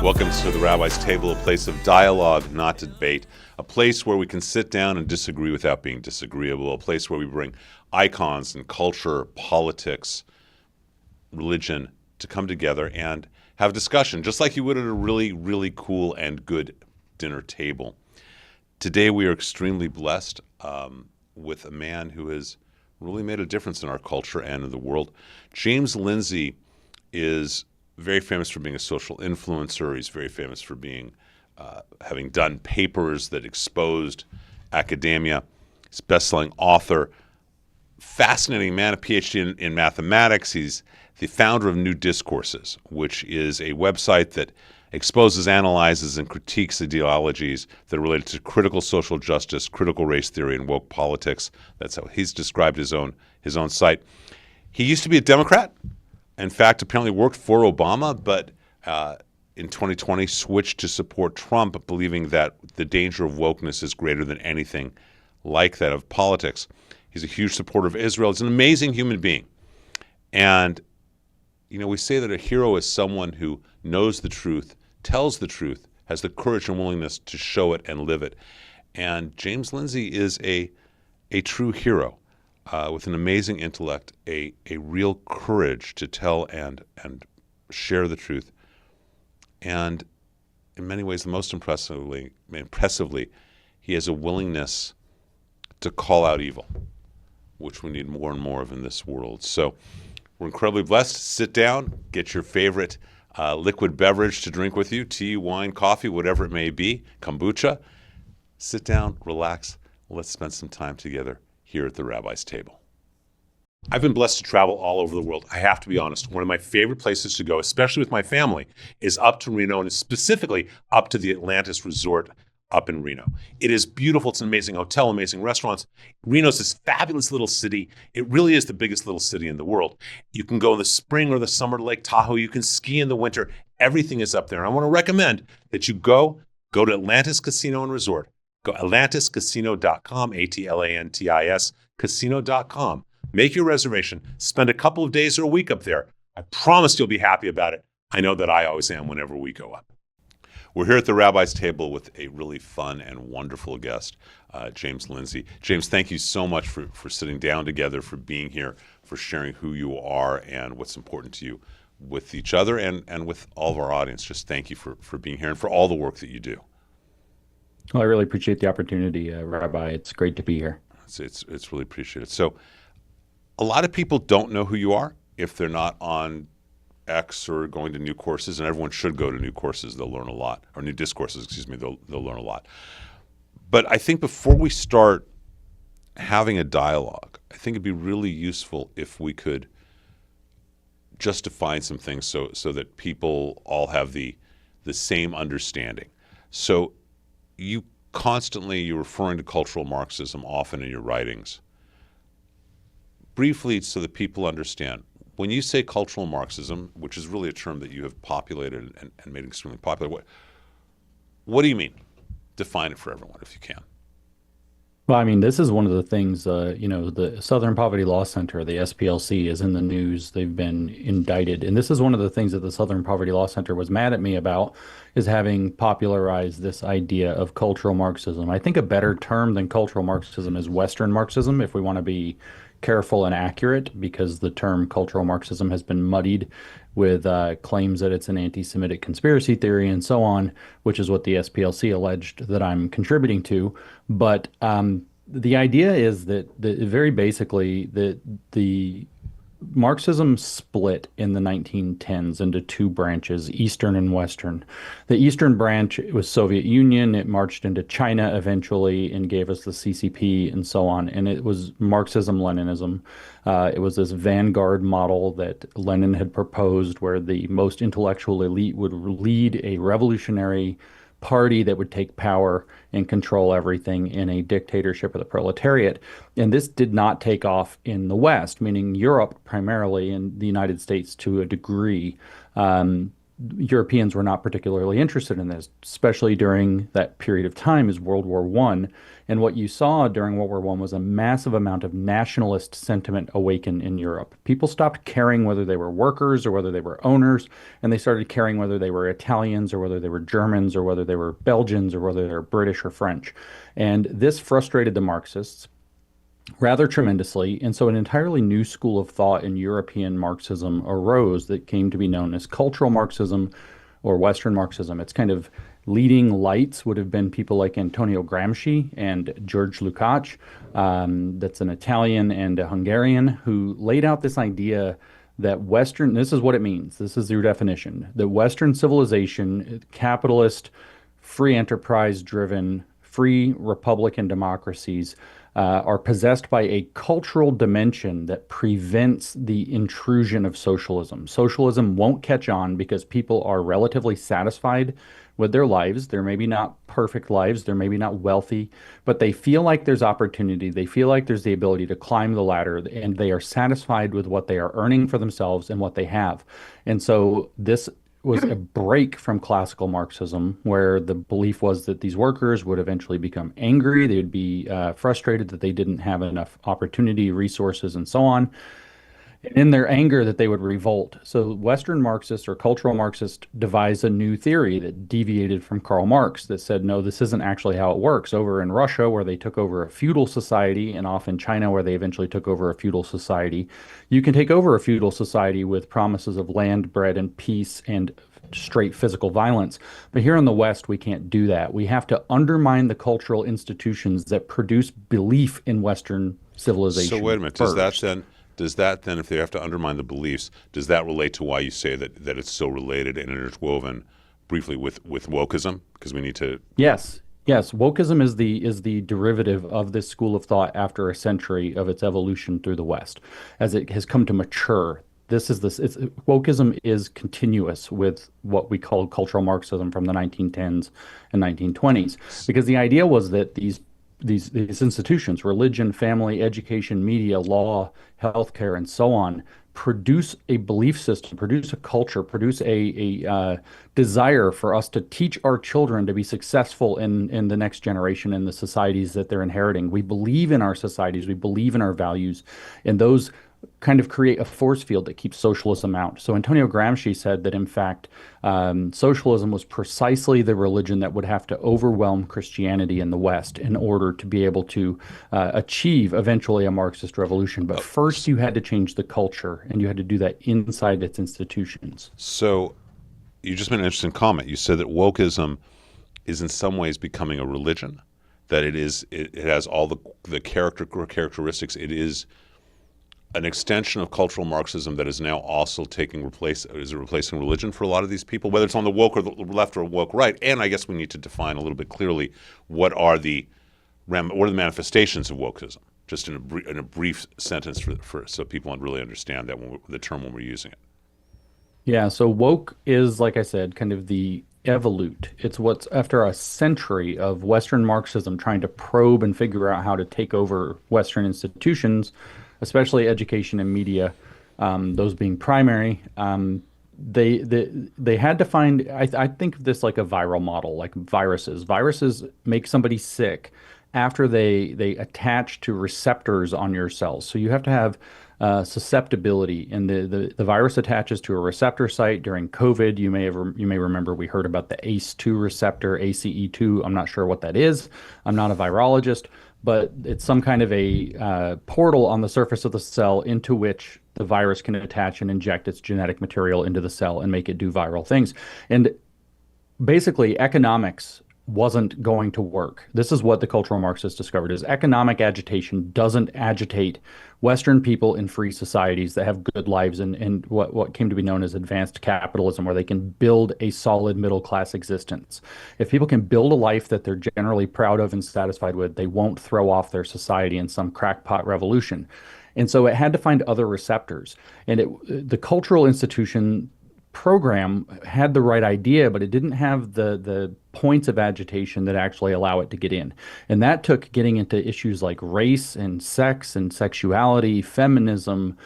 Welcome to the Rabbi's Table, a place of dialogue, not debate, a place where we can sit down and disagree without being disagreeable, a place where we bring icons and culture, politics, religion to come together and have discussion, just like you would at a really, really cool and good dinner table. Today we are extremely blessed with a man who has really made a difference in our culture and in the world. James Lindsay is very famous for being a social influencer. He's very famous for being having done papers that exposed academia. He's a best-selling author, fascinating man, a PhD in mathematics. He's the founder of New Discourses, which is a website that exposes, analyzes, and critiques ideologies that are related to critical social justice, critical race theory, and woke politics. That's how he's described his own site. He used to be a Democrat. In fact, apparently worked for Obama, but in 2020 switched to support Trump, believing that the danger of wokeness is greater than anything like that of politics. He's a huge supporter of Israel. He's an amazing human being. And, you know, we say that a hero is someone who knows the truth, tells the truth, has the courage and willingness to show it and live it. And James Lindsay is a true hero. With an amazing intellect, a real courage to tell and share the truth. And in many ways, the most impressively, he has a willingness to call out evil, which we need more and more of in this world. So we're incredibly blessed. Sit down, get your favorite liquid beverage to drink with you, tea, wine, coffee, whatever it may be, kombucha. Sit down, relax. Let's spend some time together here at the Rabbi's Table. I've been blessed to travel all over the world. I have to be honest. One of my favorite places to go, especially with my family, is up to Reno, and specifically up to the Atlantis Resort up in Reno. It is beautiful. It's an amazing hotel, amazing restaurants. Reno's this fabulous little city. It really is the biggest little city in the world. You can go in the spring or the summer to Lake Tahoe. You can ski in the winter. Everything is up there. And I want to recommend that you go to Atlantis Casino and Resort. Go atlantiscasino.com, ATLANTIS, casino.com. Make your reservation. Spend a couple of days or a week up there. I promise you'll be happy about it. I know that I always am whenever we go up. We're here at the Rabbi's Table with a really fun and wonderful guest, James Lindsay. James, thank you so much for sitting down together, for being here, for sharing who you are and what's important to you with each other and with all of our audience. Just thank you for being here and for all the work that you do. Well, I really appreciate the opportunity, Rabbi. It's great to be here. It's really appreciated. So a lot of people don't know who you are if they're not on X or going to New Courses, and everyone should go to New Courses. They'll learn a lot, or New Discourses, excuse me, they'll learn a lot. But I think before we start having a dialogue, I think it'd be really useful if we could just define some things so that people all have the same understanding. So you're referring to cultural Marxism often in your writings. Briefly, so that people understand, when you say cultural Marxism, which is really a term that you have populated and made extremely popular, what do you mean? Define it for everyone if you can. Well, I mean, this is one of the things, the Southern Poverty Law Center, the SPLC, is in the news. They've been indicted. And this is one of the things that the Southern Poverty Law Center was mad at me about, is having popularized this idea of cultural Marxism. I think a better term than cultural Marxism is Western Marxism, if we want to be careful and accurate, because the term cultural Marxism has been muddied with claims that it's an anti-Semitic conspiracy theory and so on, which is what the SPLC alleged that I'm contributing to. But the idea is that very basically that the Marxism split in the 1910s into two branches, Eastern and Western. The Eastern branch was Soviet Union. It marched into China eventually and gave us the CCP and so on. And it was Marxism-Leninism. It was this vanguard model that Lenin had proposed, where the most intellectual elite would lead a revolutionary party that would take power and control everything in a dictatorship of the proletariat. And this did not take off in the West, meaning Europe primarily, and the United States to a degree. Europeans were not particularly interested in this, especially during that period of time is World War One. And what you saw during World War One was a massive amount of nationalist sentiment awaken in Europe. People stopped caring whether they were workers or whether they were owners, and they started caring whether they were Italians or whether they were Germans or whether they were Belgians or whether they were British or French. And this frustrated the Marxists rather tremendously. And so an entirely new school of thought in European Marxism arose that came to be known as cultural Marxism or Western Marxism. Its kind of leading lights would have been people like Antonio Gramsci and George Lukács, that's an Italian and a Hungarian, who laid out this idea that Western, this is what it means, this is your definition, that Western civilization, capitalist, free enterprise driven, free republican democracies are possessed by a cultural dimension that prevents the intrusion of socialism. Socialism won't catch on because people are relatively satisfied with their lives. They're maybe not perfect lives, they're maybe not wealthy, but they feel like there's opportunity. They feel like there's the ability to climb the ladder, and they are satisfied with what they are earning for themselves and what they have. And so this was a break from classical Marxism, where the belief was that these workers would eventually become angry. They would be frustrated that they didn't have enough opportunity, resources, and so on. In their anger, that they would revolt. So Western Marxists or cultural Marxists devised a new theory that deviated from Karl Marx that said, no, this isn't actually how it works. Over in Russia, where they took over a feudal society, and off in China, where they eventually took over a feudal society, you can take over a feudal society with promises of land, bread, and peace and straight physical violence. But here in the West, we can't do that. We have to undermine the cultural institutions that produce belief in Western civilization. So wait a minute, does that then, if they have to undermine the beliefs, does that relate to why you say that it's so related and interwoven briefly with wokeism? Because we need to. Yes. Yes, wokeism is the derivative of this school of thought after a century of its evolution through the West, as it has come to mature. Wokeism is continuous with what we call cultural Marxism from the 1910s and 1920s, because the idea was that these institutions, religion, family, education, media, law, healthcare, and so on, produce a belief system, produce a culture, produce a desire for us to teach our children to be successful in the next generation and the societies that they're inheriting. We believe in our societies, we believe in our values, and those kind of create a force field that keeps socialism out. So Antonio Gramsci said that, in fact, socialism was precisely the religion that would have to overwhelm Christianity in the West in order to be able to achieve eventually a Marxist revolution. But first, you had to change the culture, and you had to do that inside its institutions. So you just made an interesting comment. You said that wokeism is in some ways becoming a religion, that it has all the characteristics. It is an extension of cultural Marxism that is now also replacing religion for a lot of these people, whether it's on the woke or the left or woke right. And I guess we need to define a little bit clearly what are the manifestations of wokeism, just in a brief sentence for so people really understand that the term when we're using it. Yeah, so woke is, like I said, kind of the evolute. It's what's after a century of Western Marxism trying to probe and figure out how to take over Western institutions, especially education and media, those being primary. They had to find, I think of this like a viral model, like viruses. Viruses make somebody sick after they attach to receptors on your cells. So you have to have susceptibility, and the virus attaches to a receptor site. During COVID, you may remember we heard about the ACE2 receptor, ACE2. I'm not sure what that is. I'm not a virologist, but it's some kind of a portal on the surface of the cell into which the virus can attach and inject its genetic material into the cell and make it do viral things. And basically, economics wasn't going to work. This is what the cultural Marxists discovered, is economic agitation doesn't agitate Western people in free societies that have good lives and what came to be known as advanced capitalism, where they can build a solid middle class existence. If people can build a life that they're generally proud of and satisfied with, they won't throw off their society in some crackpot revolution. And so it had to find other receptors. And the cultural institution program had the right idea, but it didn't have the points of agitation that actually allow it to get in. And that took getting into issues like race and sex and sexuality, feminism,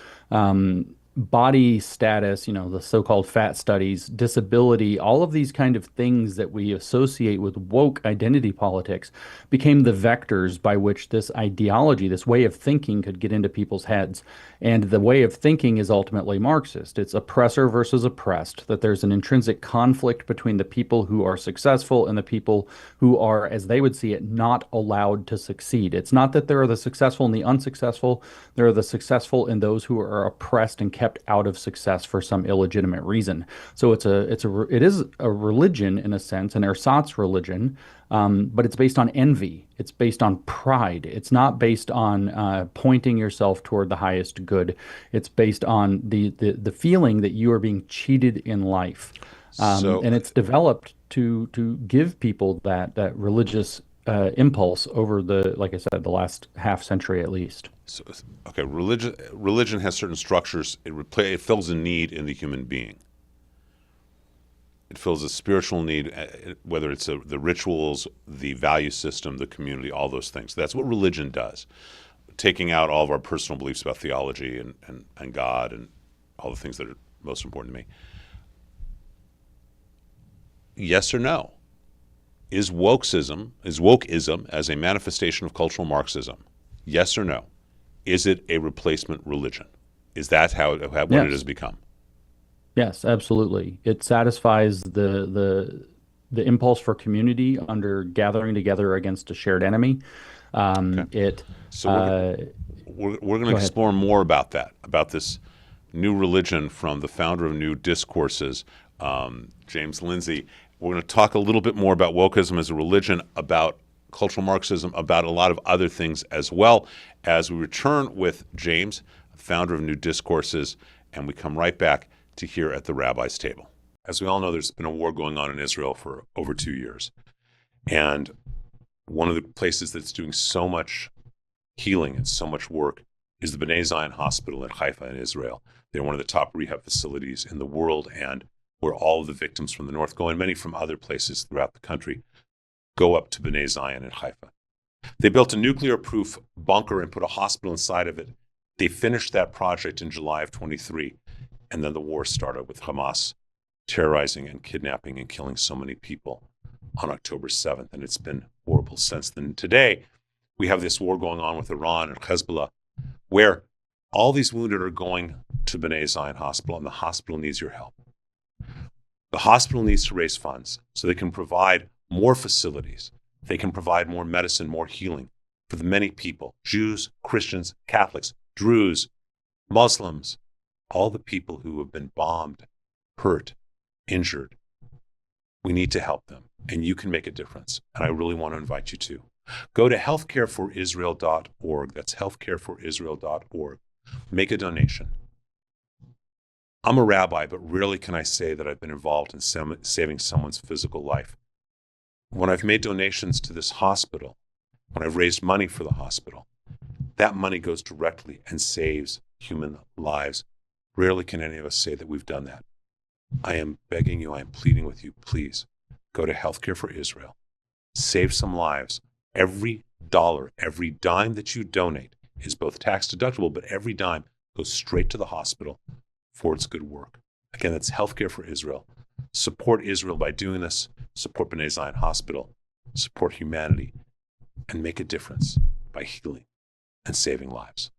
body status, the so-called fat studies, disability, all of these kind of things that we associate with woke identity politics became the vectors by which this ideology, this way of thinking could get into people's heads. And the way of thinking is ultimately Marxist. It's oppressor versus oppressed, that there's an intrinsic conflict between the people who are successful and the people who are, as they would see it, not allowed to succeed. It's not that there are the successful and the unsuccessful. There are the successful and those who are oppressed and kept out of success for some illegitimate reason. So it is a religion in a sense, an ersatz religion, but it's based on envy. It's based on pride. It's not based on pointing yourself toward the highest good. It's based on the feeling that you are being cheated in life, So, and it's developed to give people that religious impulse over like I said, the last half century at least. so okay, religion has certain structures. It fills a need in the human being. It fills a spiritual need, whether it's the rituals, the value system, the community, all those things. That's what religion does, taking out all of our personal beliefs about theology and God and all the things that are most important to me. Yes or no? Is wokeism as a manifestation of cultural Marxism? Yes or no? Is it a replacement religion? Is that what it has Yes. become? Yes, absolutely. It satisfies the impulse for community under gathering together against a shared enemy. Okay. It So uh, we're going to Go ahead. explore more about that, about this new religion from the founder of New Discourses, James Lindsay. We're going to talk a little bit more about wokeism as a religion, about cultural Marxism, about a lot of other things as well, as we return with James, founder of New Discourses, and we come right back to here at the Rabbi's Table. As we all know, there's been a war going on in Israel for over 2 years. And one of the places that's doing so much healing and so much work is the Bnei Zion Hospital in Haifa in Israel. They're one of the top rehab facilities in the world, and where all of the victims from the north go, and many from other places throughout the country, go up to Bnei Zion in Haifa. They built a nuclear-proof bunker and put a hospital inside of it. They finished that project in July of 23, and then the war started with Hamas terrorizing and kidnapping and killing so many people on October 7th, and it's been horrible since then. Today, we have this war going on with Iran and Hezbollah, where all these wounded are going to Bnei Zion Hospital, and the hospital needs your help. The hospital needs to raise funds so they can provide more facilities. They can provide more medicine, more healing for the many people, Jews, Christians, Catholics, Druze, Muslims, all the people who have been bombed, hurt, injured. We need to help them, and you can make a difference. And I really want to invite you to. Go to healthcareforisrael.org. That's healthcareforisrael.org. Make a donation. I'm a rabbi, but rarely can I say that I've been involved in saving someone's physical life. When I've made donations to this hospital, when I've raised money for the hospital, that money goes directly and saves human lives. Rarely can any of us say that we've done that. I am begging you, I am pleading with you, please go to Healthcare for Israel. Save some lives. Every dollar, every dime that you donate is both tax deductible, but every dime goes straight to the hospital for its good work. Again, that's Healthcare for Israel. Support Israel by doing this. Support Bnei Zion Hospital. Support humanity. And make a difference by healing and saving lives.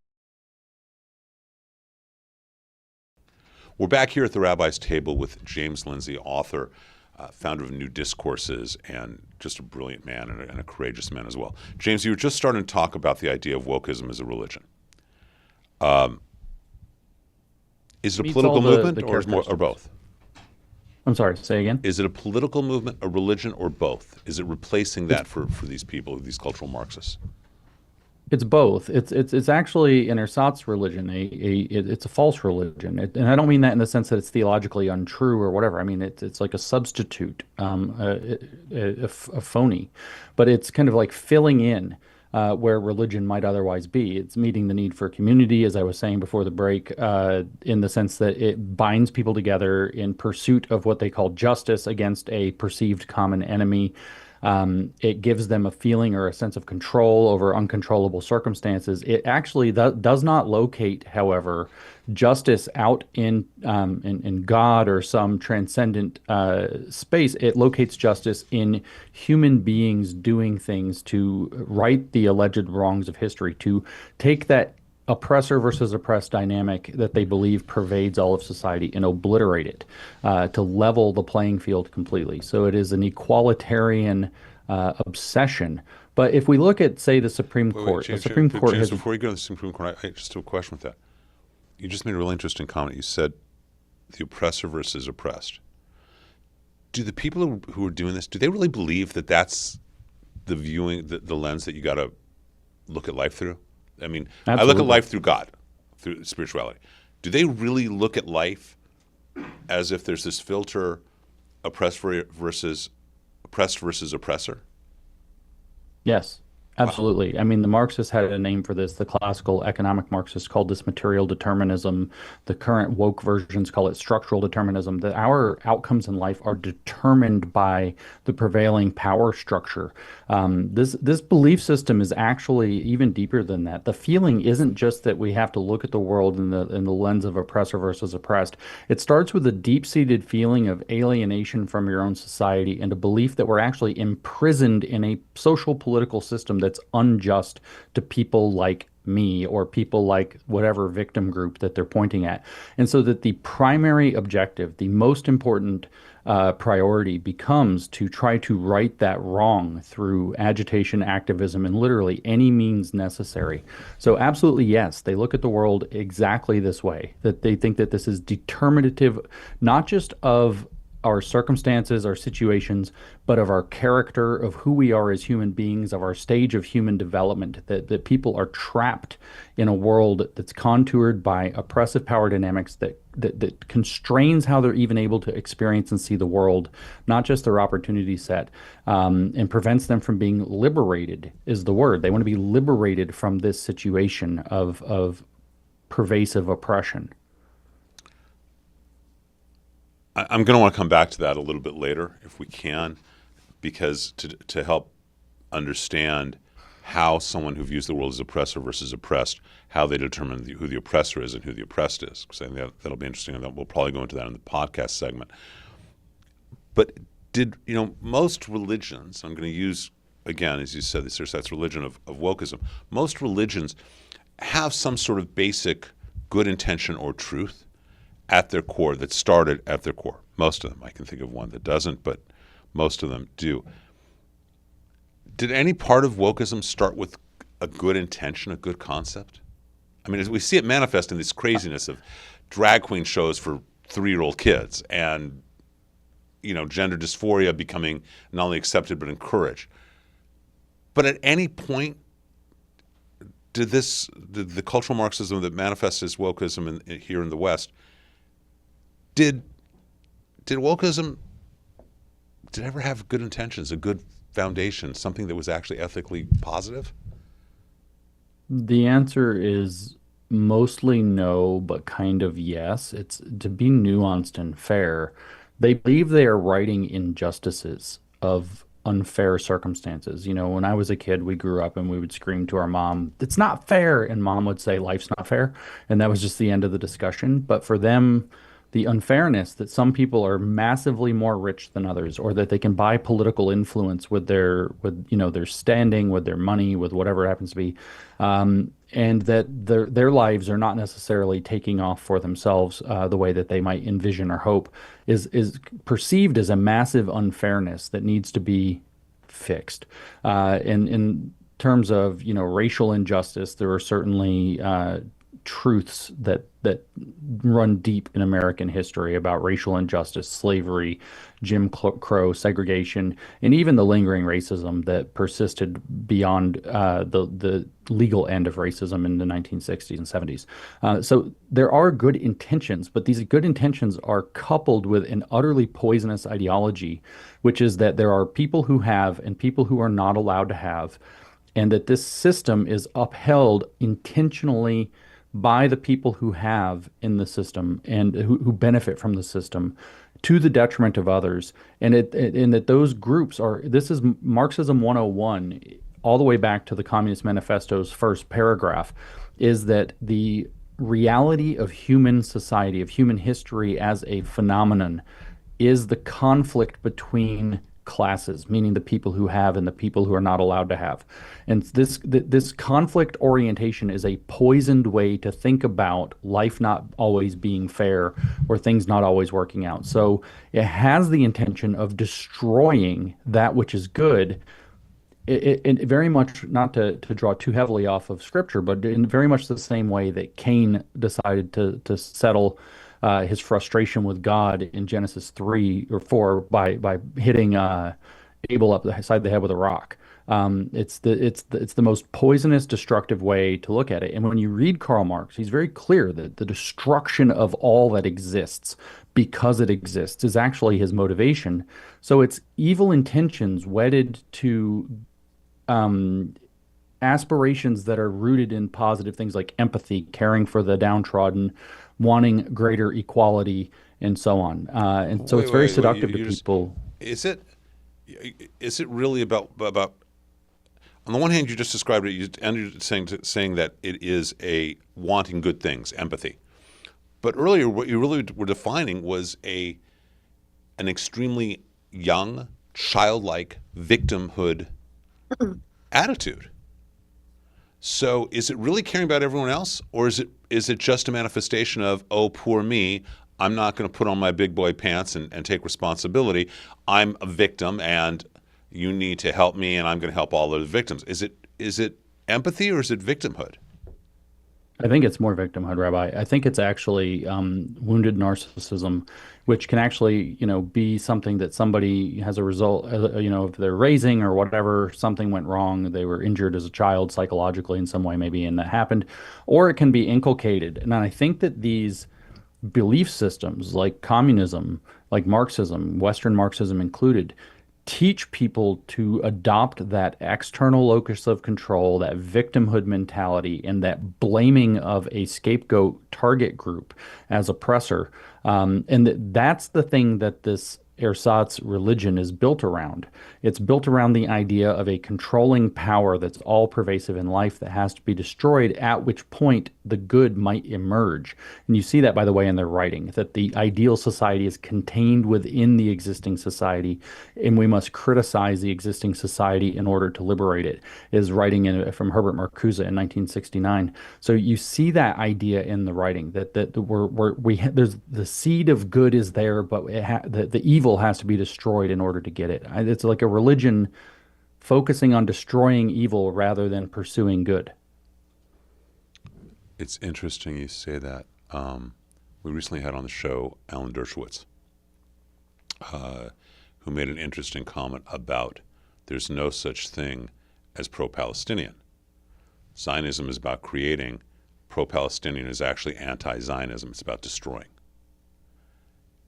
We're back here at the Rabbi's Table with James Lindsay, author, founder of New Discourses, and just a brilliant man and a courageous man as well. James, you were just starting to talk about the idea of wokeism as a religion. Is it a Meets political all movement the or is more, or characteristics. both? I'm sorry, say again. Is it a political movement, a religion, or both? Is it replacing It's that for these people, these cultural Marxists? it's both. It's actually an ersatz religion. It's a false religion, and I don't mean that in the sense that it's theologically untrue or whatever. I mean it's like a substitute, a phony, but it's kind of like filling in where religion might otherwise be. It's meeting the need for community, as I was saying before the break, in the sense that it binds people together in pursuit of what they call justice against a perceived common enemy. It gives them a feeling or a sense of control over uncontrollable circumstances. It actually does not locate, however, justice out in God or some transcendent space. It locates justice in human beings doing things to right the alleged wrongs of history, to take that oppressor versus oppressed dynamic that they believe pervades all of society and obliterate it, to level the playing field completely. So it is an equalitarian obsession. But if we look at, say, the Supreme Wait, Court, the James, Supreme Court James, has. before you go to the Supreme Court, I just have a question with that. You just made a really interesting comment. You said the oppressor versus oppressed. Do the people who are doing this, do they really believe that that's the viewing, the lens that you got to look at life through? I mean, I look at Absolutely. life through God, through spirituality. Do they really look at life as if there's this filter, versus oppressed versus oppressor? Yes, Wow. absolutely. I mean, the Marxists had a name for this. The classical economic Marxists called this material determinism. The current woke versions call it structural determinism. That our outcomes in life are determined by the prevailing power structure. This belief system is actually even deeper than that. The feeling isn't just that we have to look at the world in the lens of oppressor versus oppressed. It starts with a deep-seated feeling of alienation from your own society and a belief that we're actually imprisoned in a social political system that's unjust to people like me or people like whatever victim group that they're pointing at. And so that the primary objective, the most important priority becomes to try to right that wrong through agitation, activism, and literally any means necessary. So, absolutely, yes, they look at the world exactly this way, that they think that this is determinative, not just of our circumstances, our situations, but of our character, of who we are as human beings, of our stage of human development, that people are trapped in a world that's contoured by oppressive power dynamics that constrains how they're even able to experience and see the world, not just their opportunity set, and prevents them from being liberated, is the word. They want to be liberated from this situation of pervasive oppression. I'm going to want to come back to that a little bit later if we can, because to help understand how someone who views the world as oppressor versus oppressed, how they determine who the oppressor is and who the oppressed is. Because I think that'll be interesting, and we'll probably go into that in the podcast segment. But most religions, I'm going to use, again, as you said, that's religion of wokeism. Most religions have some sort of basic good intention or truth at their core, that started at their core. Most of them. I can think of one that doesn't, but most of them do. Did any part of wokeism start with a good intention, a good concept? I mean, as we see it manifest in this craziness of drag queen shows for 3-year-old kids and gender dysphoria becoming not only accepted but encouraged. But at any point, did the cultural Marxism that manifests as wokeism here in the West, did wokeism did it ever have good intentions, a good foundation, something that was actually ethically positive? The answer is mostly no, but kind of yes. It's to be nuanced and fair. They believe they are righting injustices of unfair circumstances. When I was a kid, we grew up and we would scream to our mom, "It's not fair." And mom would say, "Life's not fair." And that was just the end of the discussion. But for them, the unfairness that some people are massively more rich than others, or that they can buy political influence with their standing, with their money, with whatever it happens to be, and that their lives are not necessarily taking off for themselves the way that they might envision or hope, is perceived as a massive unfairness that needs to be fixed. In terms of racial injustice, there are certainly truths that run deep in American history about racial injustice, slavery, Jim Crow, segregation, and even the lingering racism that persisted beyond the legal end of racism in the 1960s and 70s. So there are good intentions, but these good intentions are coupled with an utterly poisonous ideology, which is that there are people who have and people who are not allowed to have, and that this system is upheld intentionally by the people who have in the system and who benefit from the system to the detriment of others. And that those groups are, this is Marxism 101, all the way back to the Communist Manifesto's first paragraph, is that the reality of human society, of human history as a phenomenon, is the conflict between classes, meaning the people who have and the people who are not allowed to have. And this conflict orientation is a poisoned way to think about life not always being fair or things not always working out. So it has the intention of destroying that which is good. It very much, not to draw too heavily off of scripture, but in very much the same way that Cain decided to settle his frustration with God in Genesis 3 or 4 by hitting Abel up the side of the head with a rock. It's the most poisonous, destructive way to look at it. And when you read Karl Marx, he's very clear that the destruction of all that exists because it exists is actually his motivation. So it's evil intentions wedded to aspirations that are rooted in positive things like empathy, caring for the downtrodden, wanting greater equality, and so on. And so it's very seductive to people. Is it really about on the one hand, you just described it, you ended saying that it is a wanting good things, empathy. But earlier, what you really were defining was an extremely young, childlike victimhood attitude. So is it really caring about everyone else, or is it just a manifestation of, oh, poor me, I'm not going to put on my big boy pants and take responsibility. I'm a victim and you need to help me and I'm going to help all the victims. Is it empathy or is it victimhood? I think it's more victimhood, Rabbi. I think it's actually wounded narcissism, which can actually, be something that somebody has a result, if they're raising or whatever, something went wrong, they were injured as a child psychologically in some way maybe, and that happened, or it can be inculcated. And I think that these belief systems like communism, like Marxism, Western Marxism included, teach people to adopt that external locus of control, that victimhood mentality, and that blaming of a scapegoat target group as oppressor. And that's the thing that this ersatz religion is built around. It's built around the idea of a controlling power that's all pervasive in life that has to be destroyed, at which point the good might emerge. And you see that, by the way, in their writing, that the ideal society is contained within the existing society, and we must criticize the existing society in order to liberate it, is writing from Herbert Marcuse in 1969. So you see that idea in the writing, that there's the seed of good is there, but the evil has to be destroyed in order to get it. It's like a religion focusing on destroying evil rather than pursuing good. It's interesting you say that. We recently had on the show Alan Dershowitz, who made an interesting comment about there's no such thing as pro-Palestinian. Zionism is about creating. Pro-Palestinian is actually anti-Zionism. It's about destroying.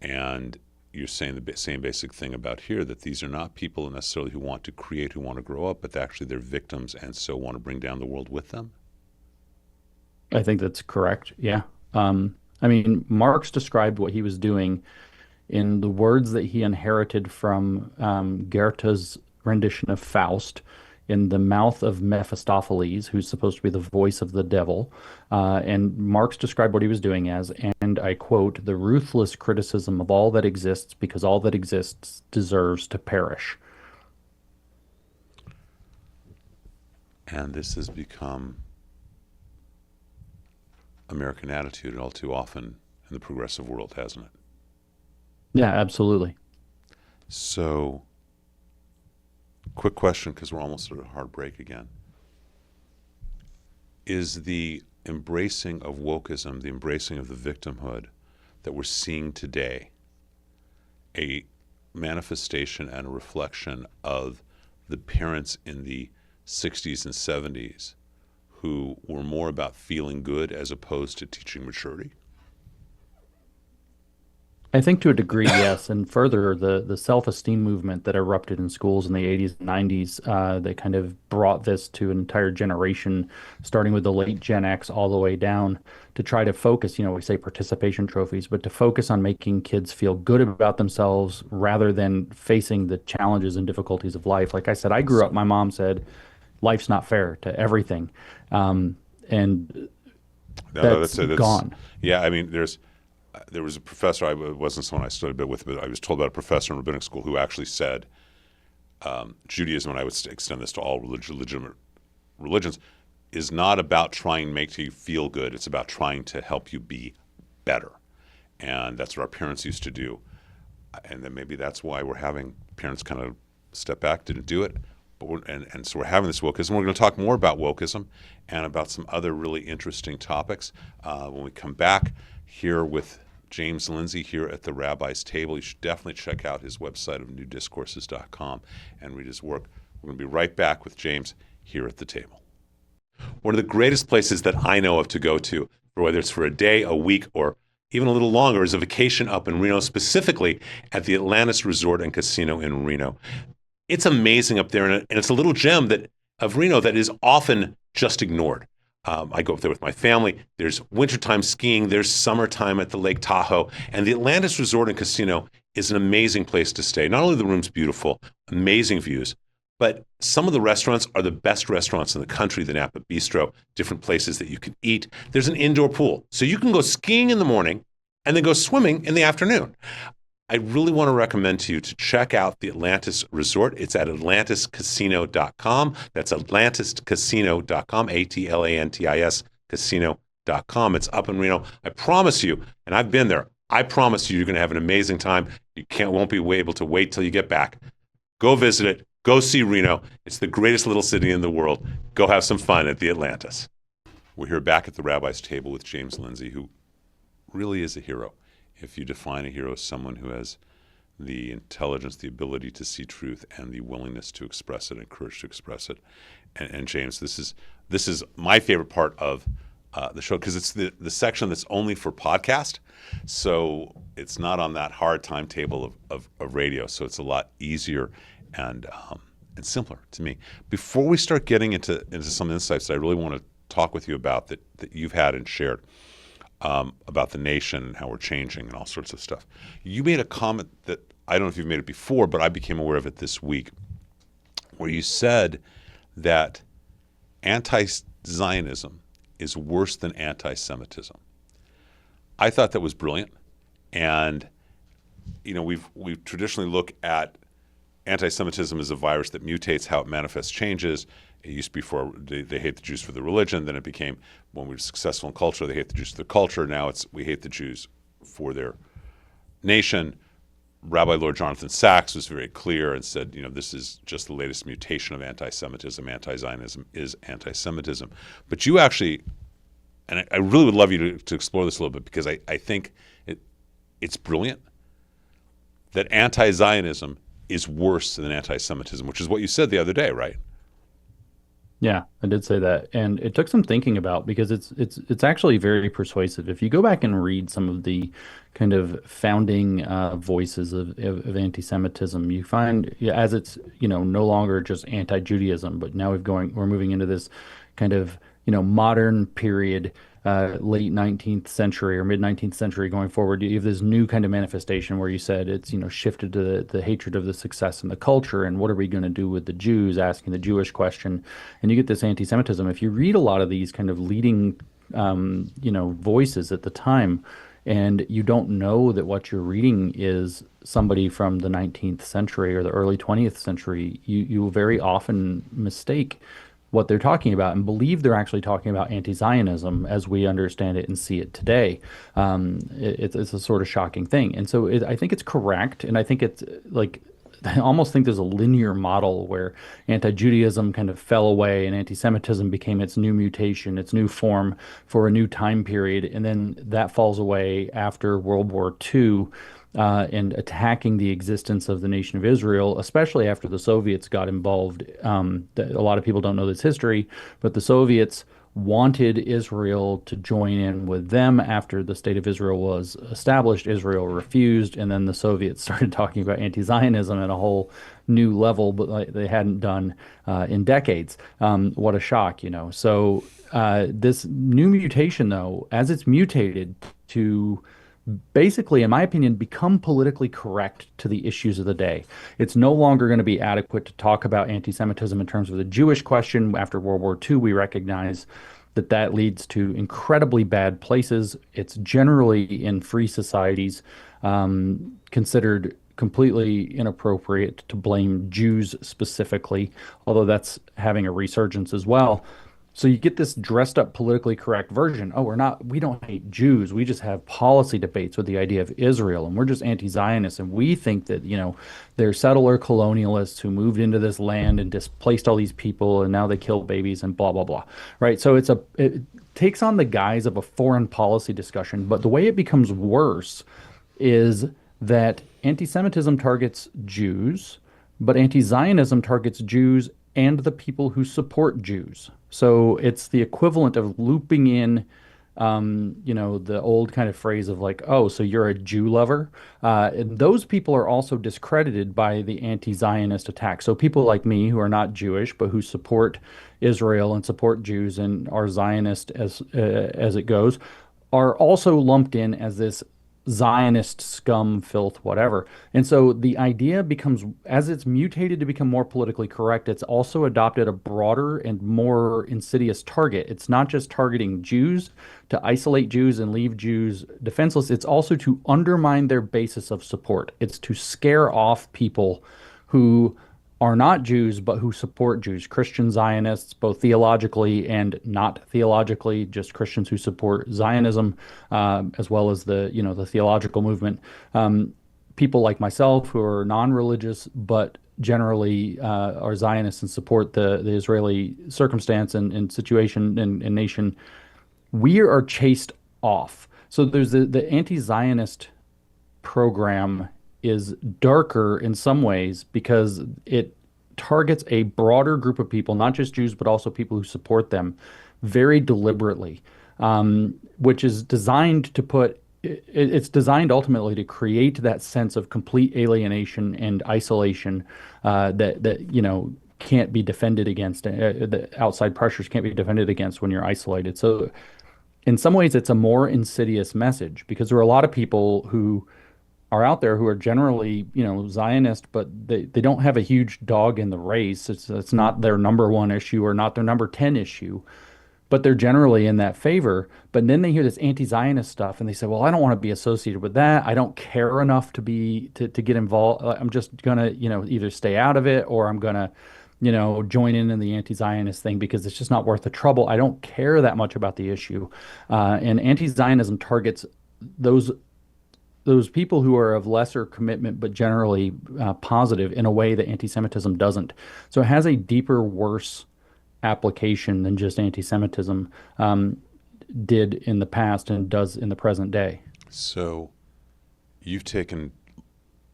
And you're saying the same basic thing about here, that these are not people necessarily who want to create, who want to grow up, but actually they're victims and so want to bring down the world with them? I think that's correct. Yeah. Marx described what he was doing in the words that he inherited from Goethe's rendition of Faust, in the mouth of Mephistopheles, who's supposed to be the voice of the devil. And Marx described what he was doing as, and I quote, the ruthless criticism of all that exists because all that exists deserves to perish. And this has become American attitude all too often in the progressive world, hasn't it? Yeah, absolutely. So, quick question, because we're almost at a hard break again. Is the embracing of wokeism, the embracing of the victimhood that we're seeing today, a manifestation and a reflection of the parents in the 60s and 70s who were more about feeling good as opposed to teaching maturity? I think to a degree, yes. And further, the self-esteem movement that erupted in schools in the 80s and 90s, that kind of brought this to an entire generation, starting with the late Gen X all the way down, to try to focus, we say participation trophies, but to focus on making kids feel good about themselves rather than facing the challenges and difficulties of life. Like I said, I grew up, my mom said, life's not fair to everything. And No, no, that's that's gone. yeah. I mean, there was a professor. It wasn't someone I studied a bit with, but I was told about a professor in rabbinic school who actually said Judaism, and I would extend this to all legitimate religions, is not about trying to make you feel good. It's about trying to help you be better, and that's what our parents used to do. And then maybe that's why we're having parents kind of step back, didn't do it. But and so we're having this wokeism. We're going to talk more about wokeism and about some other really interesting topics when we come back here with James Lindsay here at the Rabbi's Table. You should definitely check out his website of newdiscourses.com and read his work. We're going to be right back with James here at the table. One of the greatest places that I know of to go to, whether it's for a day, a week, or even a little longer, is a vacation up in Reno, specifically at the Atlantis Resort and Casino in Reno. It's amazing up there, and it's a little gem of Reno that is often just ignored. I go up there with my family. There's wintertime skiing. There's summertime at the Lake Tahoe. And the Atlantis Resort and Casino is an amazing place to stay. Not only are the rooms beautiful, amazing views, but some of the restaurants are the best restaurants in the country, the Napa Bistro, different places that you can eat. There's an indoor pool. So you can go skiing in the morning and then go swimming in the afternoon. I really want to recommend to you to check out the Atlantis Resort. It's at atlantiscasino.com. That's atlantiscasino.com, Atlantis casino.com. It's up in Reno. I promise you, and I've been there, I promise you, you're going to have an amazing time. You won't be able to wait till you get back. Go visit it. Go see Reno. It's the greatest little city in the world. Go have some fun at the Atlantis. We're here back at the Rabbi's Table with James Lindsay, who really is a hero. If you define a hero as someone who has the intelligence, the ability to see truth, and the willingness to express it and courage to express it. And James, this is my favorite part of the show because it's the section that's only for podcast. So it's not on that hard timetable of radio. So it's a lot easier and simpler to me. Before we start getting into some insights that I really want to talk with you about that you've had and shared, about the nation and how we're changing and all sorts of stuff. You made a comment that I don't know if you've made it before, but I became aware of it this week, where you said that anti-Zionism is worse than anti-Semitism. I thought that was brilliant, and we've traditionally looked at anti-Semitism as a virus that mutates how it manifests changes. It used to be for they hate the Jews for their religion. Then it became, when we were successful in culture, they hate the Jews for their culture. Now it's we hate the Jews for their nation. Rabbi Lord Jonathan Sacks was very clear and said, this is just the latest mutation of anti-Semitism. Anti-Zionism is anti-Semitism. But you actually, and I really would love you to explore this a little bit because I think it's brilliant that anti-Zionism is worse than anti-Semitism, which is what you said the other day, right? Yeah, I did say that, and it took some thinking about because it's actually very persuasive. If you go back and read some of the kind of founding voices of anti-Semitism, you find, yeah, as it's no longer just anti-Judaism, but now we're moving into this kind of modern period, late 19th century or mid 19th century going forward. You have this new kind of manifestation where you said it's shifted to the hatred of the success in the culture and what are we going to do with the Jews, asking the Jewish question, and you get this anti-Semitism. If you read a lot of these kind of leading voices at the time, and you don't know that what you're reading is somebody from the 19th century or the early 20th century, you will very often mistake what they're talking about and believe they're actually talking about anti-Zionism as we understand it and see it today. It's a sort of shocking thing. And so I think it's correct. And I think it's like, I almost think there's a linear model where anti-Judaism kind of fell away and anti-Semitism became its new mutation, its new form for a new time period. And then that falls away after World War II. And attacking the existence of the nation of Israel, especially after the Soviets got involved. A lot of people don't know this history, but the Soviets wanted Israel to join in with them after the state of Israel was established. Israel refused, and then the Soviets started talking about anti-Zionism at a whole new level, but like they hadn't done in decades. What a shock, you know. So this new mutation, though, as it's mutated to basically, in my opinion, become politically correct to the issues of the day. It's no longer going to be adequate to talk about anti-Semitism in terms of the Jewish question. After World War II, we recognize that that leads to incredibly bad places. It's generally in free societies considered completely inappropriate to blame Jews specifically, although that's having a resurgence as well. So you get this dressed up politically correct version. Oh, we don't hate Jews. We just have policy debates with the idea of Israel, and we're just anti-Zionists, and we think that, you know, they're settler colonialists who moved into this land and displaced all these people, and now they kill babies and blah blah blah. Right? So it takes on the guise of a foreign policy discussion, but the way it becomes worse is that anti-Semitism targets Jews, but anti-Zionism targets Jews and the people who support Jews. So it's the equivalent of looping in, you know, the old kind of phrase of like, oh, so you're a Jew lover. And those people are also discredited by the anti-Zionist attack. So people like me who are not Jewish, but who support Israel and support Jews and are Zionist as it goes, are also lumped in as this Zionist scum, filth, whatever. And so the idea becomes, as it's mutated to become more politically correct, it's also adopted a broader and more insidious target. It's not just targeting Jews to isolate Jews and leave Jews defenseless. It's also to undermine their basis of support. It's to scare off people who are not Jews, but who support Jews, Christian Zionists, both theologically and not theologically, just Christians who support Zionism, as well as the, you know, the theological movement. People like myself who are non-religious, but generally are Zionists and support the Israeli circumstance and situation and nation, we are chased off. So there's the anti-Zionist program is darker in some ways because it targets a broader group of people, not just Jews, but also people who support them very deliberately, which is designed to it's designed ultimately to create that sense of complete alienation and isolation that you know, can't be defended against, the outside pressures can't be defended against when you're isolated. So in some ways, it's a more insidious message because there are a lot of people who are out there who are generally, you know, Zionist, but they don't have a huge dog in the race. It's not their number one issue or not their number 10 issue, but they're generally in that favor. But then they hear this anti-Zionist stuff and they say, well, I don't want to be associated with that. I don't care enough to get involved. I'm just gonna, you know, either stay out of it or I'm gonna, you know, join in the anti-Zionist thing because it's just not worth the trouble. I don't care that much about the issue. And anti-Zionism targets those people who are of lesser commitment, but generally positive in a way that anti-Semitism doesn't. So it has a deeper, worse application than just anti-Semitism did in the past and does in the present day. So you've taken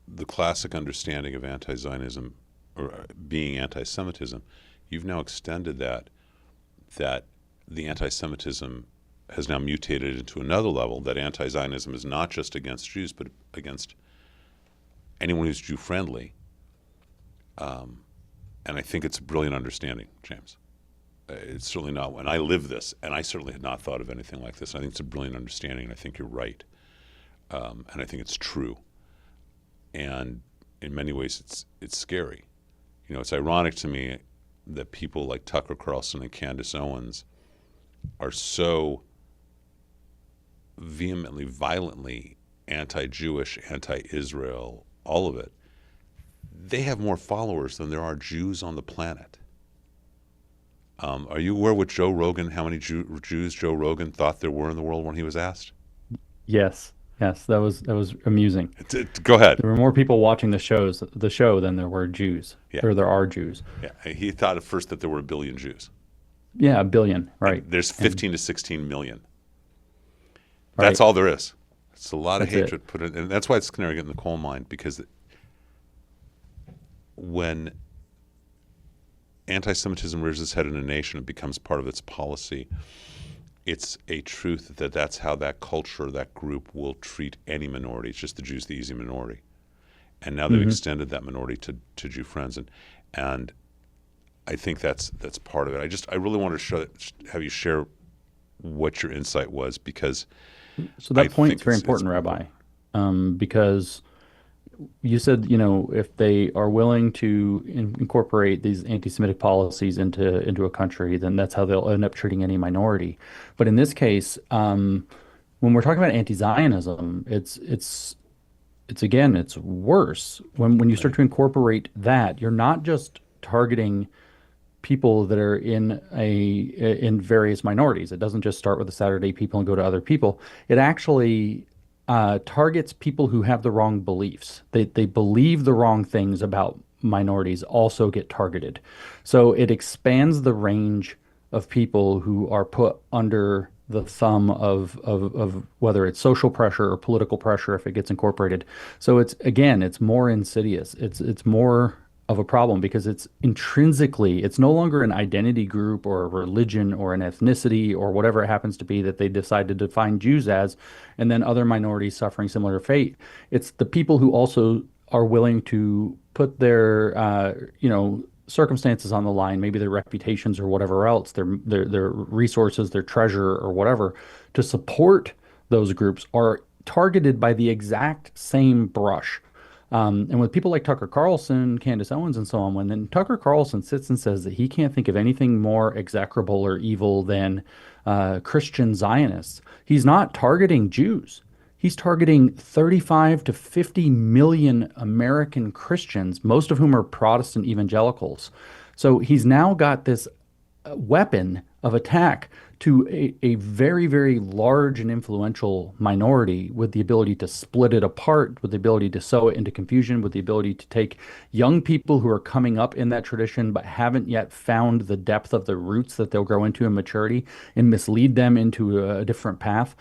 the classic understanding of anti-Zionism or being anti-Semitism, you've now extended that the anti-Semitism has now mutated into another level, that anti-Zionism is not just against Jews, but against anyone who's Jew-friendly. And I think it's a brilliant understanding, James. It's certainly not, and I live this, and I certainly had not thought of anything like this. I think it's a brilliant understanding, and I think you're right. And I think it's true. And in many ways, it's scary. You know, it's ironic to me that people like Tucker Carlson and Candace Owens are so vehemently, violently anti-Jewish, anti-Israel, all of it. They have more followers than there are Jews on the planet. Are you aware what Joe Rogan, how many Jews Joe Rogan thought there were in the world when he was asked? Yes, that was amusing. Go ahead. There were more people watching the show than there were Jews, or there are Jews. Yeah, he thought at first that there were 1 billion Jews. Yeah, 1 billion, right. And there's 15 to 16 million. That's all there is. It's a lot of hatred put in, and that's why it's canary in the coal mine, because when anti-Semitism rears its head in a nation, it becomes part of its policy. It's a truth that that's how that culture, that group will treat any minority. It's just the Jews, the easy minority. And now they've Hmm. extended that minority to Jew friends, and I think that's part of it. I really want to have you share what your insight was, because So I that point is think very it's important, critical. Rabbi, because you said, if they are willing to incorporate these anti-Semitic policies into a country, then that's how they'll end up treating any minority. But in this case, when we're talking about anti-Zionism, it's again, it's worse. When you start Right. to incorporate that, you're not just targeting people that are in various minorities. It doesn't just start with the Saturday people and go to other people. It actually targets people who have the wrong beliefs. They believe the wrong things about minorities also get targeted. So it expands the range of people who are put under the thumb of whether it's social pressure or political pressure if it gets incorporated. So it's more insidious. It's more of a problem because it's no longer an identity group or a religion or an ethnicity or whatever it happens to be that they decide to define Jews as, and then other minorities suffering similar fate. It's the people who also are willing to put their circumstances on the line, maybe their reputations or whatever else, their resources, their treasure or whatever, to support those groups are targeted by the exact same brush. And with people like Tucker Carlson, Candace Owens, and so on, when then Tucker Carlson sits and says that he can't think of anything more execrable or evil than Christian Zionists, he's not targeting Jews. He's targeting 35 to 50 million American Christians, most of whom are Protestant evangelicals. So he's now got this weapon of attack to a very, very large and influential minority with the ability to split it apart, with the ability to sow it into confusion, with the ability to take young people who are coming up in that tradition but haven't yet found the depth of the roots that they'll grow into in maturity and mislead them into a different path.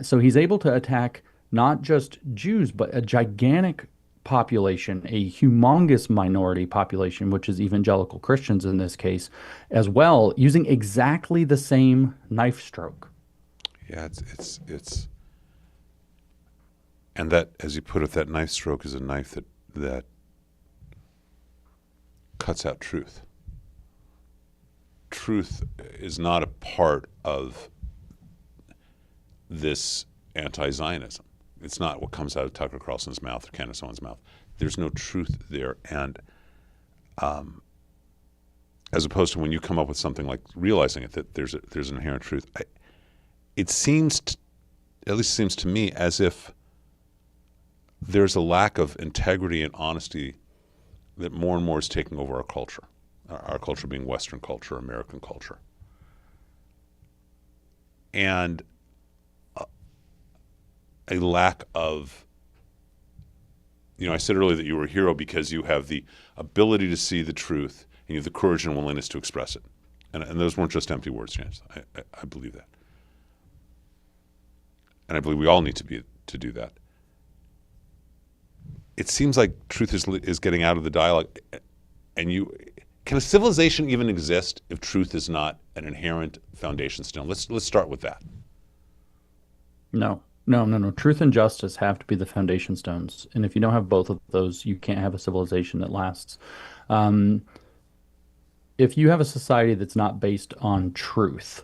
So he's able to attack not just Jews, but a gigantic population, a humongous minority population, which is evangelical Christians in this case, as well, using exactly the same knife stroke. Yeah, it's and that, as you put it, that knife stroke is a knife that cuts out truth. Truth is not a part of this anti-Zionism. It's not what comes out of Tucker Carlson's mouth or Candace Owens' mouth. There's no truth there, and as opposed to when you come up with something like realizing it, that there's an inherent truth. It seems, at least it seems to me, as if there's a lack of integrity and honesty that more and more is taking over our culture. Our culture being Western culture, American culture, and a lack of, I said earlier that you were a hero because you have the ability to see the truth and you have the courage and willingness to express it. And those weren't just empty words, James. I believe that. And I believe we all need to do that. It seems like truth is getting out of the dialogue. And can a civilization even exist if truth is not an inherent foundation stone? Let's start with that. No, no, no, no. Truth and justice have to be the foundation stones. And if you don't have both of those, you can't have a civilization that lasts. Um, if you have a society that's not based on truth,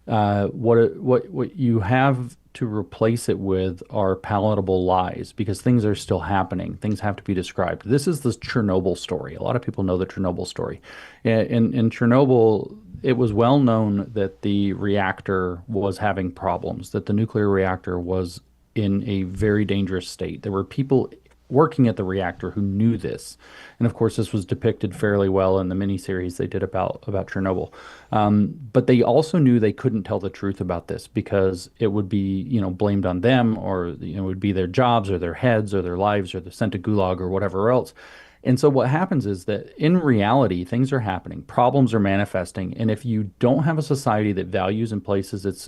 what you have to replace it with are palatable lies because things are still happening. Things have to be described. This is the Chernobyl story. A lot of people know the Chernobyl story. In Chernobyl, it was well known that the reactor was having problems, that the nuclear reactor was in a very dangerous state. There were people working at the reactor who knew this. And of course, this was depicted fairly well in the miniseries they did about Chernobyl. But they also knew they couldn't tell the truth about this because it would be, blamed on them or, it would be their jobs or their heads or their lives or they're sent to gulag or whatever else. And so what happens is that in reality, things are happening, problems are manifesting, and if you don't have a society that values and places its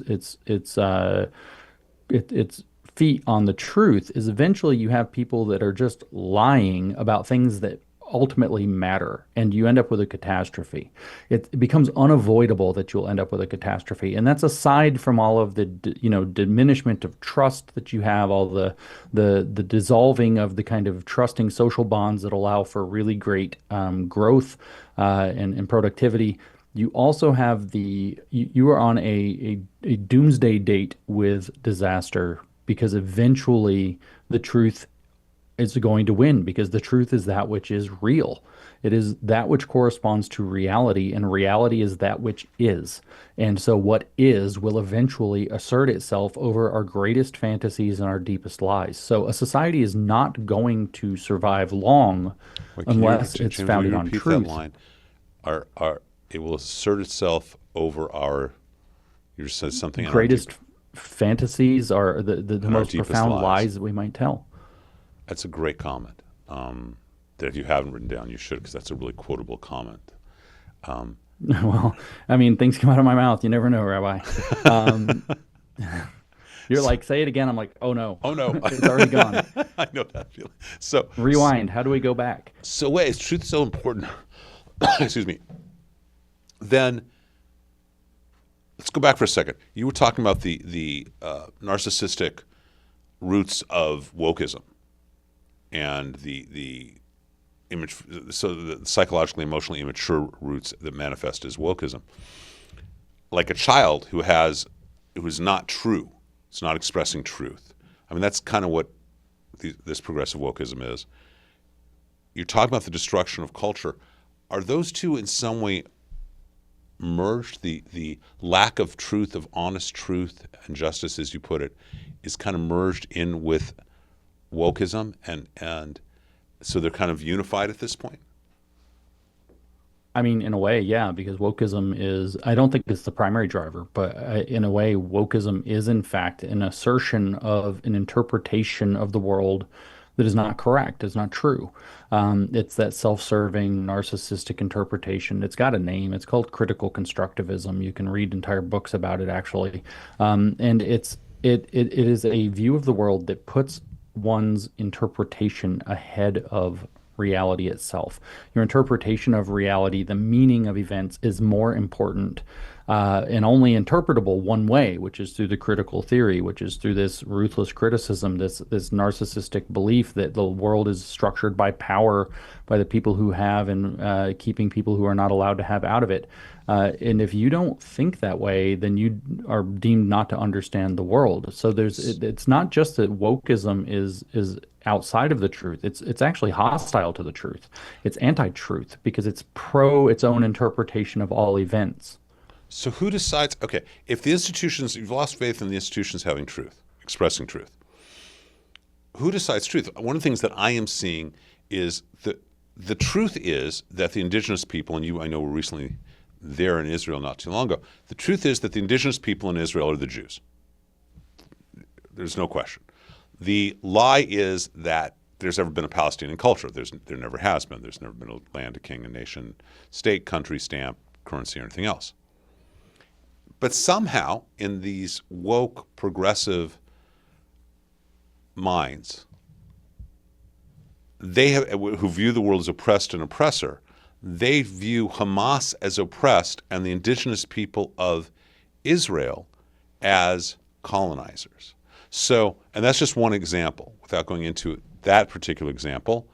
feet on the truth, is eventually you have people that are just lying about things that ultimately matter, and you end up with a catastrophe. It becomes unavoidable that you'll end up with a catastrophe, and that's aside from all of the diminishment of trust that you have, all the dissolving of the kind of trusting social bonds that allow for really great growth and productivity. You also have you are on a doomsday date with disaster, because eventually the truth is going to win, because the truth is that which is real. It is that which corresponds to reality, and reality is that which is. And so what is will eventually assert itself over our greatest fantasies and our deepest lies. So a society is not going to survive long Wait, unless it's James, will founded you on repeat that truth. line? It will assert itself over our. You just said something in our Greatest fantasies are the in our most deepest profound lies. lies that we might tell. That's a great comment. That if you haven't written down, you should, because that's a really quotable comment. Well, I mean, things come out of my mouth. You never know, Rabbi. Um, you're like, say it again. I'm like, oh no, Oh no, it's already gone. I know that feeling. So, Rewind. How do we go back? so wait, is truth so important? Excuse me. Then let's go back for a second. You were talking about the narcissistic roots of wokeism and the image, so the psychologically, emotionally immature roots that manifest as wokeism. Like a child who's not true, it's not expressing truth. I mean, that's kind of what this progressive wokeism is. You're talking about the destruction of culture. Are those two in some way merged? The lack of truth, of honest truth and justice, as you put it, is kind of merged in with wokeism, and so they're kind of unified at this point? I mean, in a way, yeah, because wokeism is, I don't think it's the primary driver, but in a way, wokeism is in fact an assertion of an interpretation of the world that is not correct, is not true. It's that self-serving, narcissistic interpretation. It's got a name. It's called critical constructivism. You can read entire books about it, actually. And it is a view of the world that puts one's interpretation ahead of reality itself. Your interpretation of reality, the meaning of events, is more important and only interpretable one way, which is through the critical theory, which is through this ruthless criticism, this narcissistic belief that the world is structured by power, by the people who have, and keeping people who are not allowed to have out of it. And if you don't think that way, then you are deemed not to understand the world. So it's not just that wokeism is outside of the truth. It's actually hostile to the truth. It's anti-truth because it's pro its own interpretation of all events. So who decides? Okay, if the institutions, you've lost faith in the institutions having truth, expressing truth, who decides truth? One of the things that I am seeing is that the truth is that the indigenous people, and you, I know, were recently there in Israel not too long ago. The truth is that the indigenous people in Israel are the Jews. There's no question. The lie is that there's ever been a Palestinian culture. There never has been. There's never been a land, a king, a nation, state, country, stamp, currency, or anything else. But somehow, in these woke, progressive minds, who view the world as oppressed and oppressor, they view Hamas as oppressed and the indigenous people of Israel as colonizers. So, and that's just one example, without going into that particular example.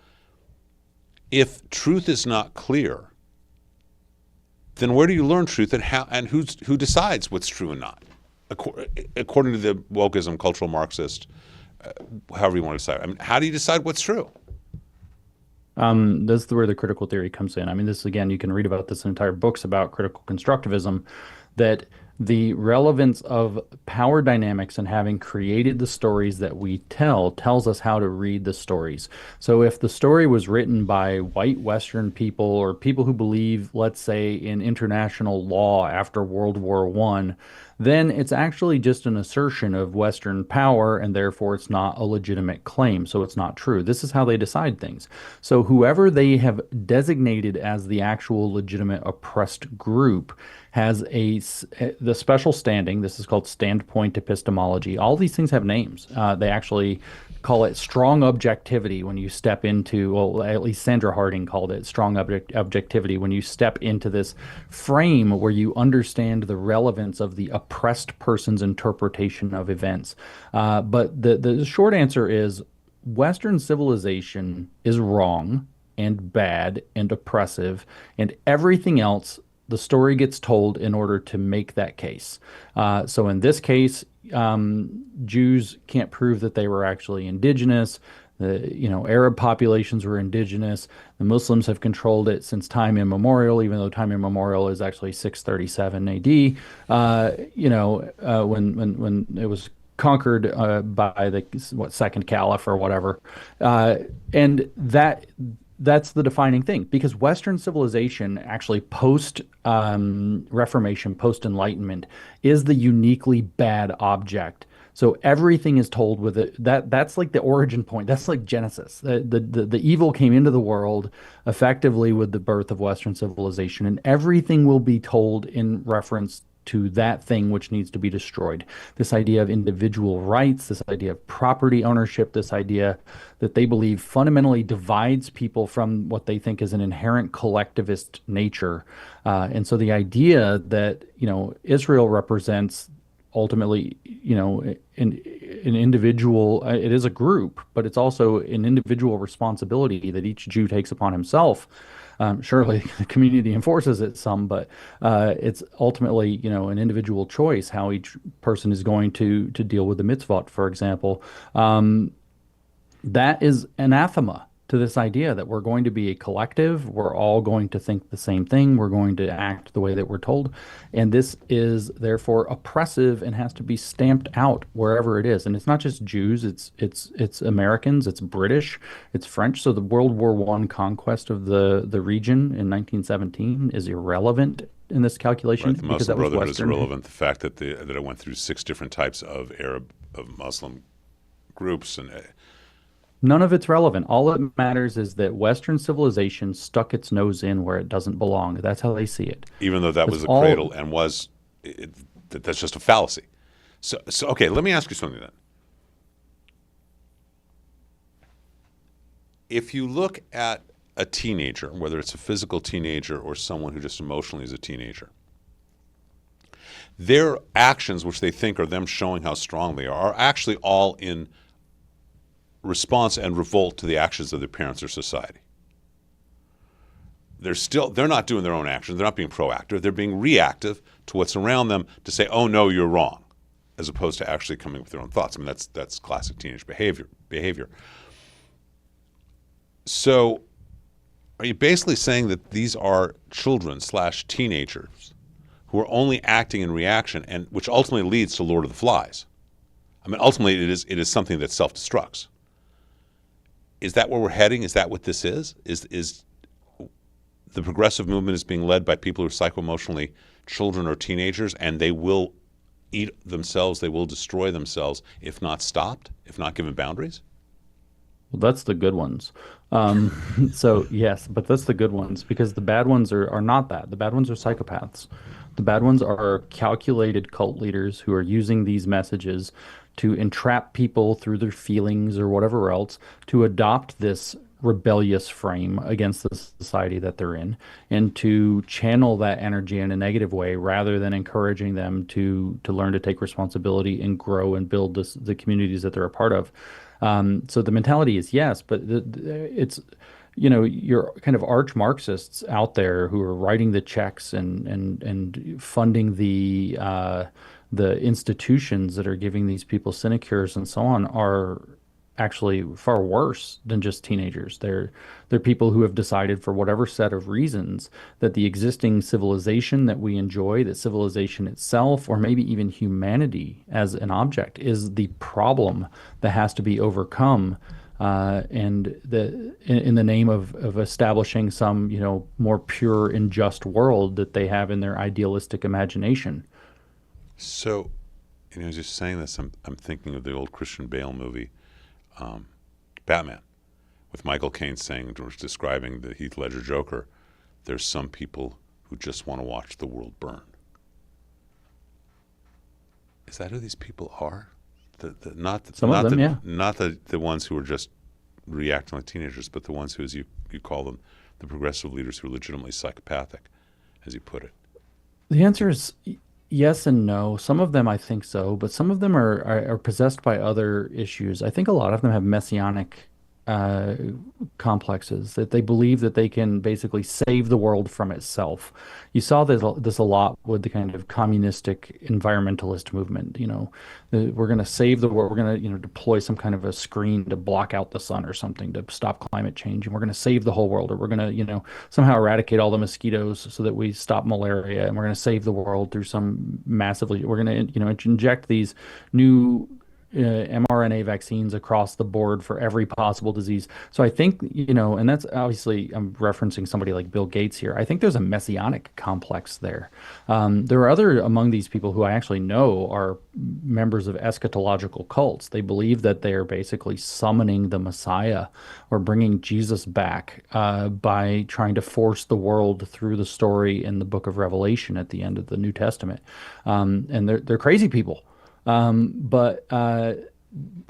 If truth is not clear, then where do you learn truth, and how, and who decides what's true and not? According to the wokeism, cultural Marxist, however you want to decide. I mean, how do you decide what's true? This is where the critical theory comes in. I mean, this again, you can read about this in entire books about critical constructivism, that the relevance of power dynamics and having created the stories that we tell tells us how to read the stories. So if the story was written by white Western people or people who believe, let's say, in international law after World War I, then it's actually just an assertion of Western power, and therefore it's not a legitimate claim. So it's not true. This is how they decide things. So whoever they have designated as the actual legitimate oppressed group has the special standing. This is called standpoint epistemology. All these things have names. They actually call it strong objectivity when you step into, well, at least Sandra Harding called it strong objectivity when you step into this frame where you understand the relevance of the oppressed person's interpretation of events. But the short answer is Western civilization is wrong and bad and oppressive, and everything else, the story gets told in order to make that case. So in this case, Jews can't prove that they were actually indigenous. The Arab populations were indigenous. The Muslims have controlled it since time immemorial, even though time immemorial is actually 637 AD. When it was conquered by the second caliph or whatever, and that's the defining thing, because Western civilization actually post Reformation, post Enlightenment, is the uniquely bad object. So everything is told with it. That's like the origin point. That's like Genesis. The evil came into the world effectively with the birth of Western civilization, and everything will be told in reference to that thing which needs to be destroyed. This idea of individual rights, this idea of property ownership, this idea that they believe fundamentally divides people from what they think is an inherent collectivist nature. And so the idea that, Israel represents ultimately, an individual, it is a group, but it's also an individual responsibility that each Jew takes upon himself. Surely the community enforces it some, but it's ultimately, an individual choice how each person is going to deal with the mitzvot, for example. That is anathema to this idea that we're going to be a collective. We're all going to think the same thing. We're going to act the way that we're told. And this is therefore oppressive and has to be stamped out wherever it is. And it's not just Jews, it's Americans, it's British, it's French. So the World War I conquest of the region in 1917 is irrelevant in this calculation, right, the because Muslim that was Brotherhood Western. is irrelevant. The fact that that it went through 6 different types of Muslim groups, and None of it's relevant. All that matters is that Western civilization stuck its nose in where it doesn't belong. That's how they see it. even though that That's was the all. cradle and that's just a fallacy. So okay, let me ask you something then. If you look at a teenager, whether it's a physical teenager or someone who just emotionally is a teenager, their actions, which they think are them showing how strong they are actually all in response and revolt to the actions of their parents or society. They're not doing their own actions. They're not being proactive. They're being reactive to what's around them to say, "Oh no, you're wrong," as opposed to actually coming with their own thoughts. I mean, that's classic teenage behavior. So, are you basically saying that these are children / teenagers who are only acting in reaction, and which ultimately leads to Lord of the Flies? I mean, ultimately, it is something that self-destructs. Is that where we're heading? Is that what this is? Is the progressive movement is being led by people who are psycho-emotionally children or teenagers, and they will eat themselves, they will destroy themselves if not stopped, if not given boundaries? Well, that's the good ones. So yes, but that's the good ones, because the bad ones are not that. The bad ones are psychopaths. The bad ones are calculated cult leaders who are using these messages to entrap people through their feelings or whatever else to adopt this rebellious frame against the society that they're in, and to channel that energy in a negative way rather than encouraging them to learn to take responsibility and grow and build the communities that they're a part of. So the mentality is yes, but it's your kind of arch Marxists out there who are writing the checks and funding the institutions that are giving these people sinecures and so on are actually far worse than just teenagers. They're people who have decided for whatever set of reasons that the existing civilization that we enjoy, that civilization itself, or maybe even humanity as an object, is the problem that has to be overcome. And in the name of establishing some, more pure and just world that they have in their idealistic imagination. So, as you're saying this, I'm thinking of the old Christian Bale movie, Batman, with Michael Caine saying, describing the Heath Ledger Joker, there's some people who just want to watch the world burn. Is that who these people are? Some of them, yeah. Not the ones who are just reacting like teenagers, but the ones who, as you call them, the progressive leaders who are legitimately psychopathic, as you put it. The answer is yes and no. Some of them I think so, but some of them are possessed by other issues. I think a lot of them have messianic uh, complexes that they believe that they can basically save the world from itself. You saw this a lot with the kind of communistic environmentalist movement. We're going to save the world. We're going to, deploy some kind of a screen to block out the sun or something to stop climate change, and we're going to save the whole world, or we're going to, somehow eradicate all the mosquitoes so that we stop malaria, and we're going to save the world through some massively. We're going to, inject these new mRNA vaccines across the board for every possible disease. So I think, and that's obviously, I'm referencing somebody like Bill Gates here. I think there's a messianic complex there. There are other among these people who I actually know are members of eschatological cults. They believe that they are basically summoning the Messiah or bringing Jesus back by trying to force the world through the story in the book of Revelation at the end of the New Testament. And they're crazy people. But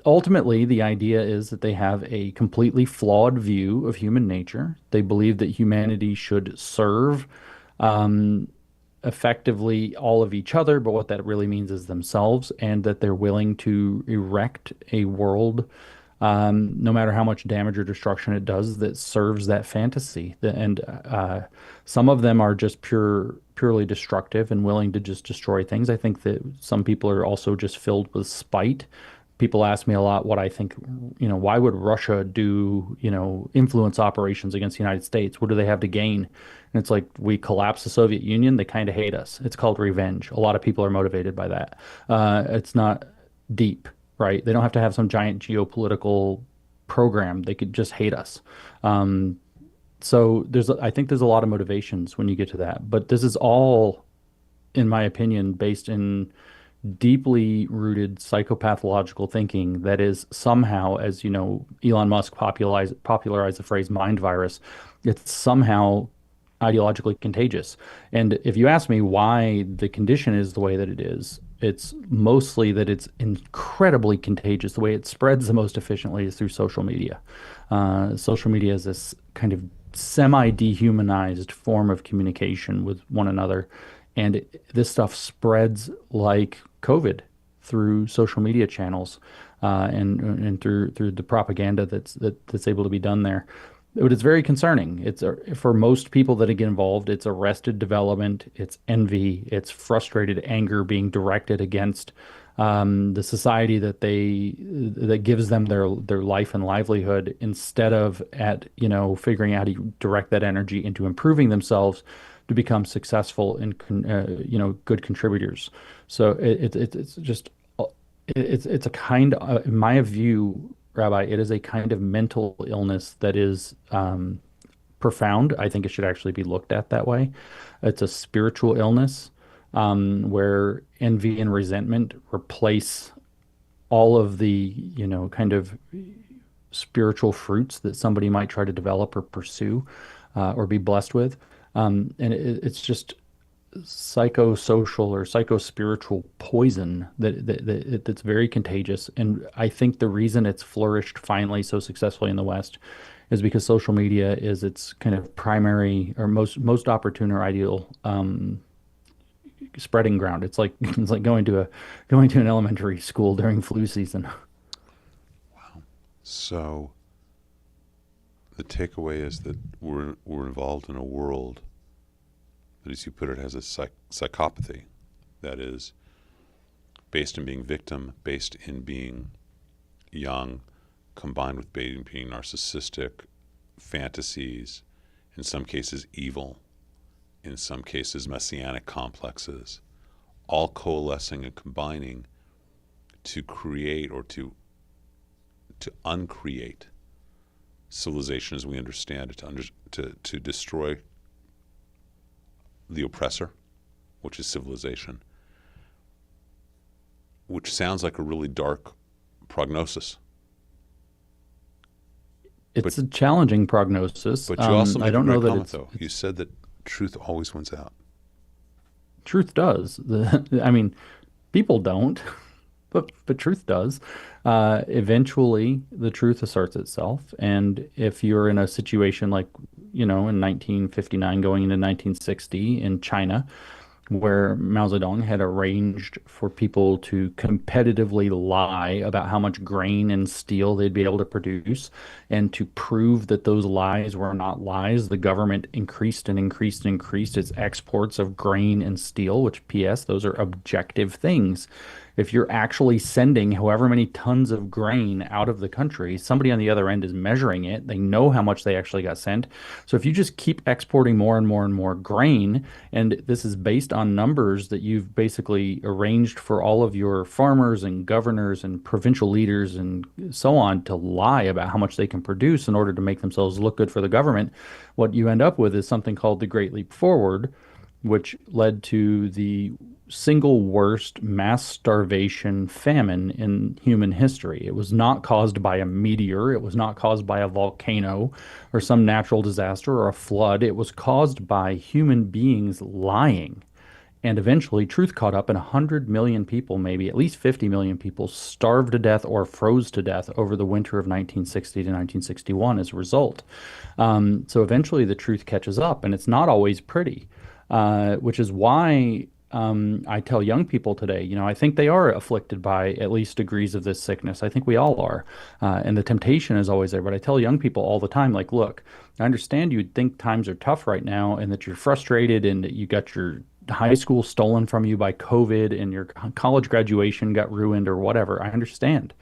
ultimately, the idea is that they have a completely flawed view of human nature. They believe that humanity should serve effectively all of each other, but what that really means is themselves, and that they're willing to erect a world, no matter how much damage or destruction it does, that serves that fantasy. And some of them are just purely destructive and willing to just destroy things. I think that some people are also just filled with spite. People ask me a lot what I think, why would Russia do, influence operations against the United States? What do they have to gain? And it's like, we collapse the Soviet Union, they kind of hate us. It's called revenge. A lot of people are motivated by that. It's not deep, right? They don't have to have some giant geopolitical program. They could just hate us. So I think there's a lot of motivations when you get to that. But this is all, in my opinion, based in deeply rooted psychopathological thinking that is somehow, as Elon Musk popularized the phrase mind virus, it's somehow ideologically contagious. And if you ask me why the condition is the way that it is, it's mostly that it's incredibly contagious. The way it spreads the most efficiently is through social media. Social media is this kind of semi-dehumanized form of communication with one another. And this stuff spreads like COVID through social media channels, and through the propaganda that's able to be done there. But it's very concerning. It's for most people that get involved, it's arrested development, it's envy, it's frustrated anger being directed against the society that gives them their life and livelihood, instead of figuring out how to direct that energy into improving themselves to become successful and good contributors. So it's just it's a kind of, in my view, Rabbi, it is a kind of mental illness that is profound. I think it should actually be looked at that way. It's a spiritual illness, where envy and resentment replace all of the kind of spiritual fruits that somebody might try to develop or pursue, or be blessed with. And it's just psychosocial or psychospiritual poison that's very contagious. And I think the reason it's flourished finally so successfully in the West is because social media is its kind of primary or most opportune or ideal spreading ground. It's like going to an elementary school during flu season. So the takeaway is that we're involved in a world that, as you put it, has a psychopathy that is based in being victim, based in being young, combined with being narcissistic, fantasies, in some cases evil, in some cases messianic complexes, all coalescing and combining to create or to uncreate civilization as we understand it, to destroy the oppressor, which is civilization, which sounds like a really dark prognosis. It's a challenging prognosis. But you also I make a don't know great that comment, though. You said that truth always wins out. truth does. I mean, people don't, but truth does. Eventually, the truth asserts itself. And if you're in a situation like, in 1959 going into 1960 in China, where Mao Zedong had arranged for people to competitively lie about how much grain and steel they'd be able to produce. And to prove that those lies were not lies, the government increased and increased and increased its exports of grain and steel, which, P.S., those are objective things. If you're actually sending however many tons of grain out of the country, somebody on the other end is measuring it. They know how much they actually got sent. So if you just keep exporting more and more and more grain, and this is based on numbers that you've basically arranged for all of your farmers and governors and provincial leaders and so on to lie about how much they can produce in order to make themselves look good for the government, what you end up with is something called the Great Leap Forward, which led to the single worst mass starvation famine in human history. It was not caused by a meteor. It was not caused by a volcano or some natural disaster or a flood. It was caused by human beings lying. And eventually, truth caught up, and 100 million people, maybe at least 50 million people, starved to death or froze to death over the winter of 1960 to 1961 as a result. So eventually, the truth catches up, and it's not always pretty, which is why I tell young people today, I think they are afflicted by at least degrees of this sickness. I think we all are. And the temptation is always there. But I tell young people all the time, like, look, I understand you'd think times are tough right now and that you're frustrated and that you got your high school stolen from you by COVID and your college graduation got ruined or whatever. I understand.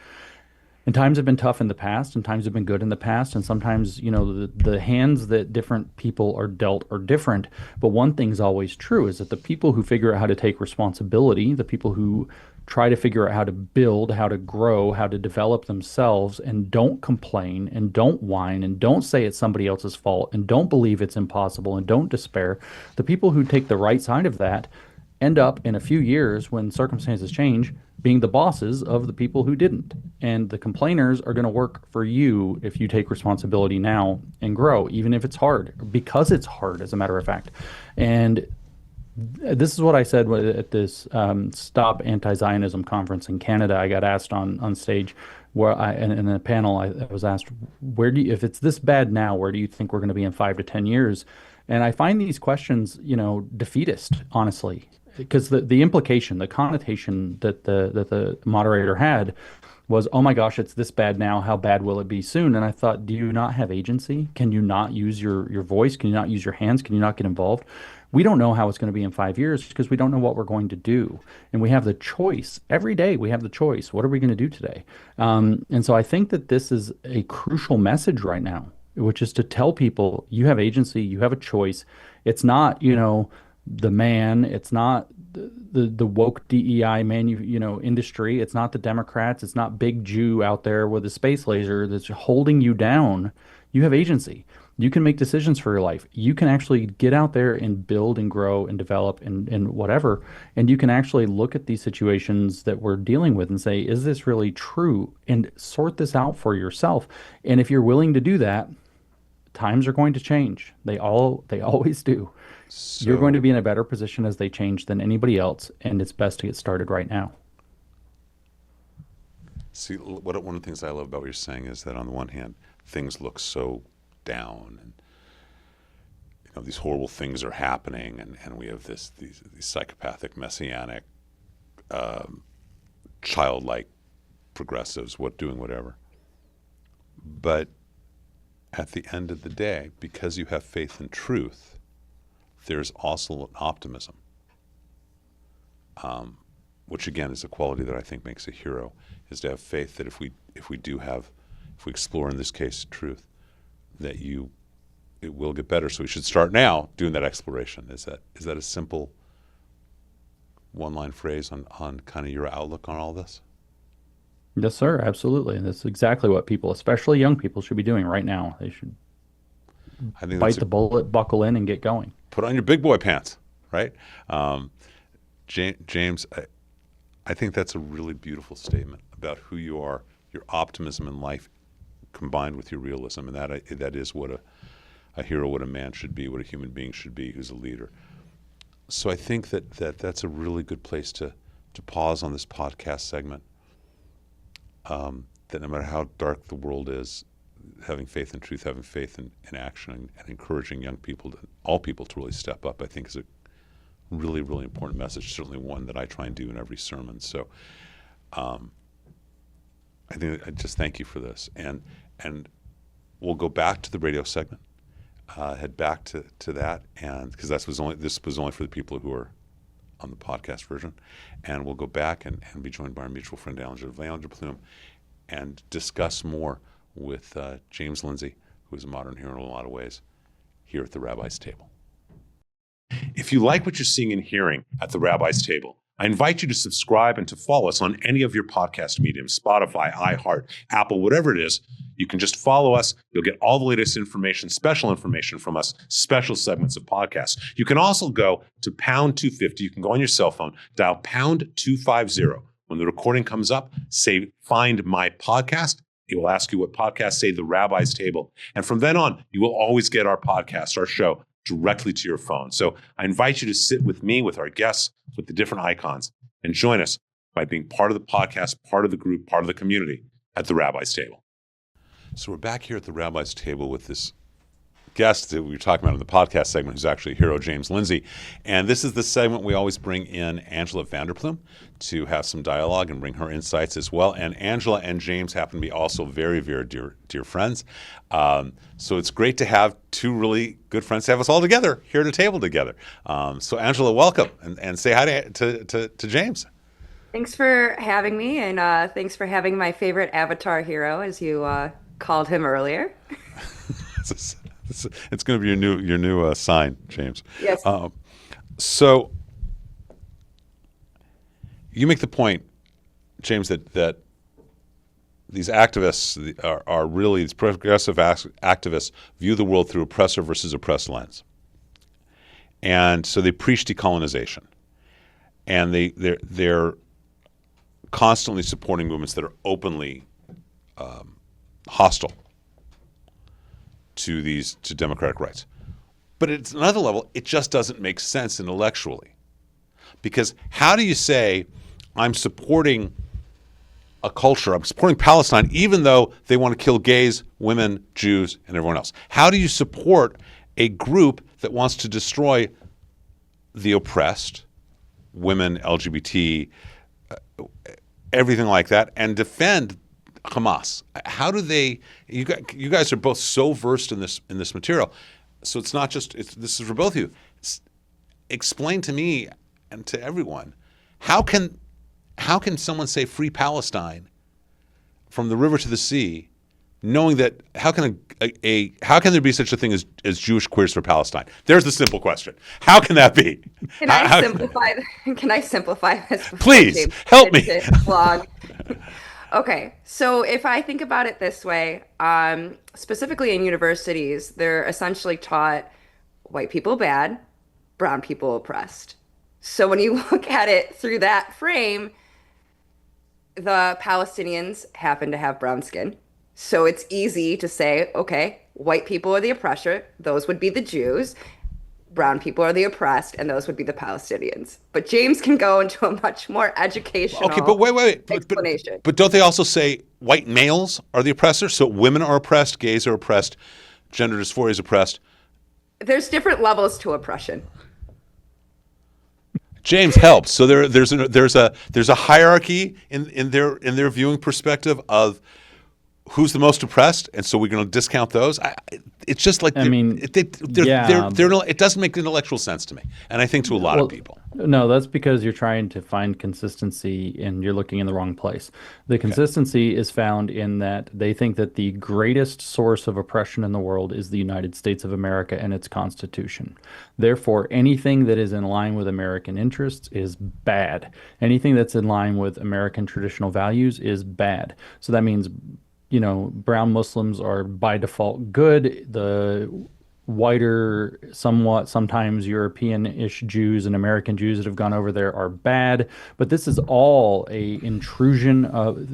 And times have been tough in the past, and times have been good in the past, and sometimes, the hands that different people are dealt are different. But one thing's always true is that the people who figure out how to take responsibility, the people who try to figure out how to build, how to grow, how to develop themselves, and don't complain, and don't whine, and don't say it's somebody else's fault, and don't believe it's impossible, and don't despair, the people who take the right side of that end up in a few years when circumstances change being the bosses of the people who didn't. And the complainers are going to work for you if you take responsibility now and grow, even if it's hard, because it's hard, as a matter of fact. And this is what I said at this Stop Anti-Zionism conference in Canada. I got asked on stage where in a panel, I was asked, if it's this bad now, where do you think we're going to be in 5 to 10 years? And I find these questions, defeatist, honestly, because the implication, the connotation that the moderator had was, oh my gosh, it's this bad now. How bad will it be soon? And I thought, do you not have agency? Can you not use your voice? Can you not use your hands? Can you not get involved? We don't know how it's going to be in 5 years because we don't know what we're going to do. And we have the choice. Every day we have the choice. What are we going to do today? And so I think that this is a crucial message right now, which is to tell people you have agency, you have a choice. It's not, the man, it's not the woke DEI industry, it's not the Democrats, it's not Big Jew out there with a space laser that's holding you down. You have agency. You can make decisions for your life. You can actually get out there and build and grow and develop and whatever. And you can actually look at these situations that we're dealing with and say, is this really true? And sort this out for yourself. And if you're willing to do that, times are going to change. They always do. So, you're going to be in a better position as they change than anybody else, and it's best to get started right now. See, one of the things I love about what you're saying is that on the one hand, things look so down, and these horrible things are happening, and we have these psychopathic, messianic, childlike progressives, doing whatever. But at the end of the day, because you have faith in truth, there's also an optimism, which again is a quality that I think makes a hero, is to have faith that if we explore in this case truth, that it will get better. So we should start now doing that exploration. Is that a simple one-line phrase on kind of your outlook on all this? Yes, sir, absolutely. And that's exactly what people, especially young people, should be doing right now. They should bite the bullet, buckle in, and get going. Put on your big boy pants, right? James, I think that's a really beautiful statement about who you are, your optimism in life combined with your realism, and that is what a hero, what a man should be, what a human being should be who's a leader. So I think that's a really good place to pause on this podcast segment. That no matter how dark the world is, having faith in truth, having faith in action, and encouraging young people, all people, to really step up, I think is a really, really important message, certainly one that I try and do in every sermon. So I just thank you for this. And we'll go back to the radio segment, head back to that, and because this was only for the people who are on the podcast version. And we'll go back and be joined by our mutual friend Angela Plume and discuss more with James Lindsay, who is a modern hero in a lot of ways, here at the Rabbi's Table. If you like what you're seeing and hearing at the Rabbi's Table, I invite you to subscribe and to follow us on any of your podcast mediums, Spotify, iHeart, Apple, whatever it is. You can just follow us. You'll get all the latest information, special information from us, special segments of podcasts. You can also go to pound 250. You can go on your cell phone, dial pound 250. When the recording comes up, say, find my podcast. It will ask you what podcast, say the Rabbi's Table. And from then on, you will always get our podcast, our show, directly to your phone. So I invite you to sit with me, with our guests, with the different icons, and join us by being part of the podcast, part of the group, part of the community at the Rabbi's Table. So we're back here at the Rabbi's Table with this guest that we were talking about in the podcast segment, who's actually hero James Lindsay. And this is the segment we always bring in Angela Vanderplume to have some dialogue and bring her insights as well. And Angela and James happen to be also very, very dear friends. So it's great to have two really good friends to have us all together here at a table together. So Angela, welcome, and say hi to James. Thanks for having me, and thanks for having my favorite Avatar hero, as you called him earlier. It's going to be your new sign, James. Yes. So you make the point, James, that these activists are really, these progressive activists view the world through oppressor versus oppressed lens. And so they preach decolonization. And they're constantly supporting movements that are openly hostile to democratic rights. But at another level, it just doesn't make sense intellectually. Because how do you say, I'm supporting a culture, I'm supporting Palestine, even though they want to kill gays, women, Jews, and everyone else? How do you support a group that wants to destroy the oppressed, women, LGBT, everything like that, and defend Hamas? How do they? You guys are both so versed in this material, so it's not just. This is for both of you. Explain to me and to everyone, how can someone say free Palestine from the river to the sea, knowing that how can there be such a thing as Jewish queers for Palestine? There's the simple question. How can that be? Can I simplify this? Please help me. Long. Okay, so if I think about it this way, specifically in universities, they're essentially taught white people bad, brown people oppressed. So when you look at it through that frame, the Palestinians happen to have brown skin. So it's easy to say, okay, white people are the oppressor, those would be the Jews. Brown people are the oppressed, and those would be the Palestinians. But James can go into a much more educational explanation. But don't they also say white males are the oppressors? So women are oppressed, gays are oppressed, gender dysphoria is oppressed. There's different levels to oppression. James helps. So there's a hierarchy in their viewing perspective of who's the most oppressed, and so we're going to discount those. It's just like it doesn't make intellectual sense to me, and I think to a lot of people. No, that's because you're trying to find consistency and you're looking in the wrong place. The consistency is found in that they think that the greatest source of oppression in the world is the United States of America and its Constitution. Therefore, anything that is in line with American interests is bad. Anything that's in line with American traditional values is bad. So that means brown Muslims are by default good. The whiter, somewhat sometimes European-ish Jews and American Jews that have gone over there are bad. But this is all a intrusion of,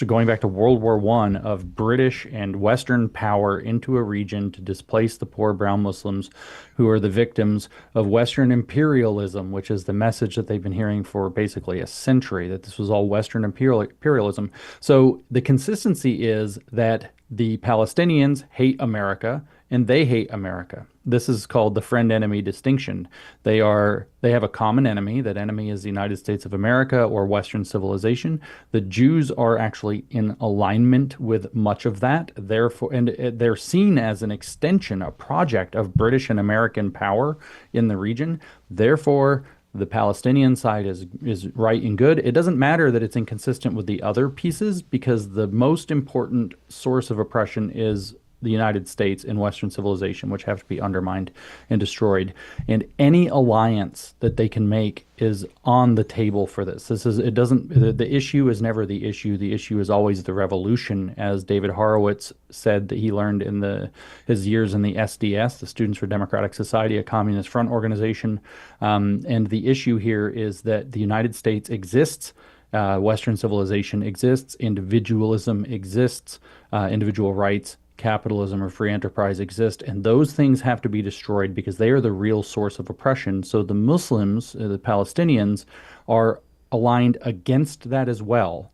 going back to World War I, of British and Western power into a region to displace the poor brown Muslims who are the victims of Western imperialism, which is the message that they've been hearing for basically a century, that this was all Western imperialism. So the consistency is that the Palestinians hate America and they hate America. This is called the friend-enemy distinction. They have a common enemy. That enemy is the United States of America or Western civilization. The Jews are actually in alignment with much of that. Therefore, and they're seen as an extension, a project of British and American power in the region. Therefore, the Palestinian side is right and good. It doesn't matter that it's inconsistent with the other pieces, because the most important source of oppression is the United States and Western civilization, which have to be undermined and destroyed. And any alliance that they can make is on the table for this. The issue is never the issue. The issue is always the revolution, as David Horowitz said that he learned in his years in the SDS, the Students for Democratic Society, a communist front organization. And the issue here is that the United States exists. Western civilization exists, individualism exists, individual rights, capitalism or free enterprise exist, and those things have to be destroyed because they are the real source of oppression. So the Muslims, the Palestinians, are aligned against that as well,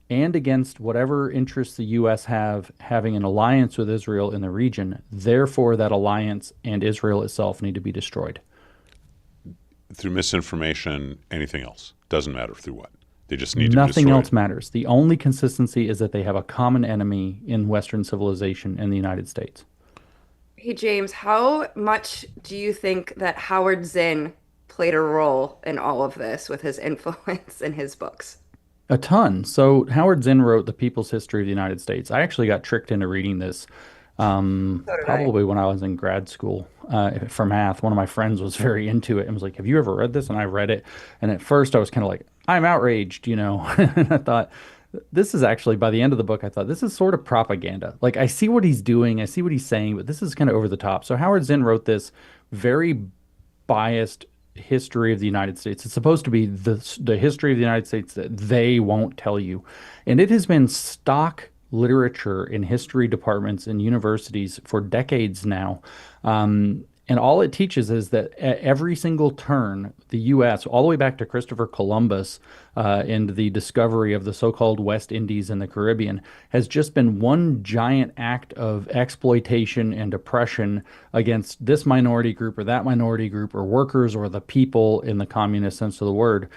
and against whatever interests the U.S. having an alliance with Israel in the region. Therefore, that alliance and Israel itself need to be destroyed. Through misinformation, anything else? Doesn't matter through what? They just need to be Nothing destroyed. else matters. The only consistency is that they have a common enemy in Western civilization in the United States. Hey, James, how much do you think that Howard Zinn played a role in all of this with his influence in his books? A ton. So Howard Zinn wrote The People's History of the United States. I actually got tricked into reading this So did I. probably when I was in grad school for math. One of my friends was very into it and was like, "Have you ever read this?" And I read it. And at first I was kind of like, "I'm outraged," you know. And I thought, this is actually, by the end of the book, I thought this is sort of propaganda. Like, I see what he's doing, I see what he's saying, but this is kind of over the top. So Howard Zinn wrote this very biased history of the United States. It's supposed to be the history of the United States that they won't tell you. And it has been stock literature in history departments in universities for decades now. And all it teaches is that at every single turn, the U.S., all the way back to Christopher Columbus and the discovery of the so-called West Indies and the Caribbean, has just been one giant act of exploitation and oppression against this minority group or that minority group, or workers, or the people in the communist sense of the word.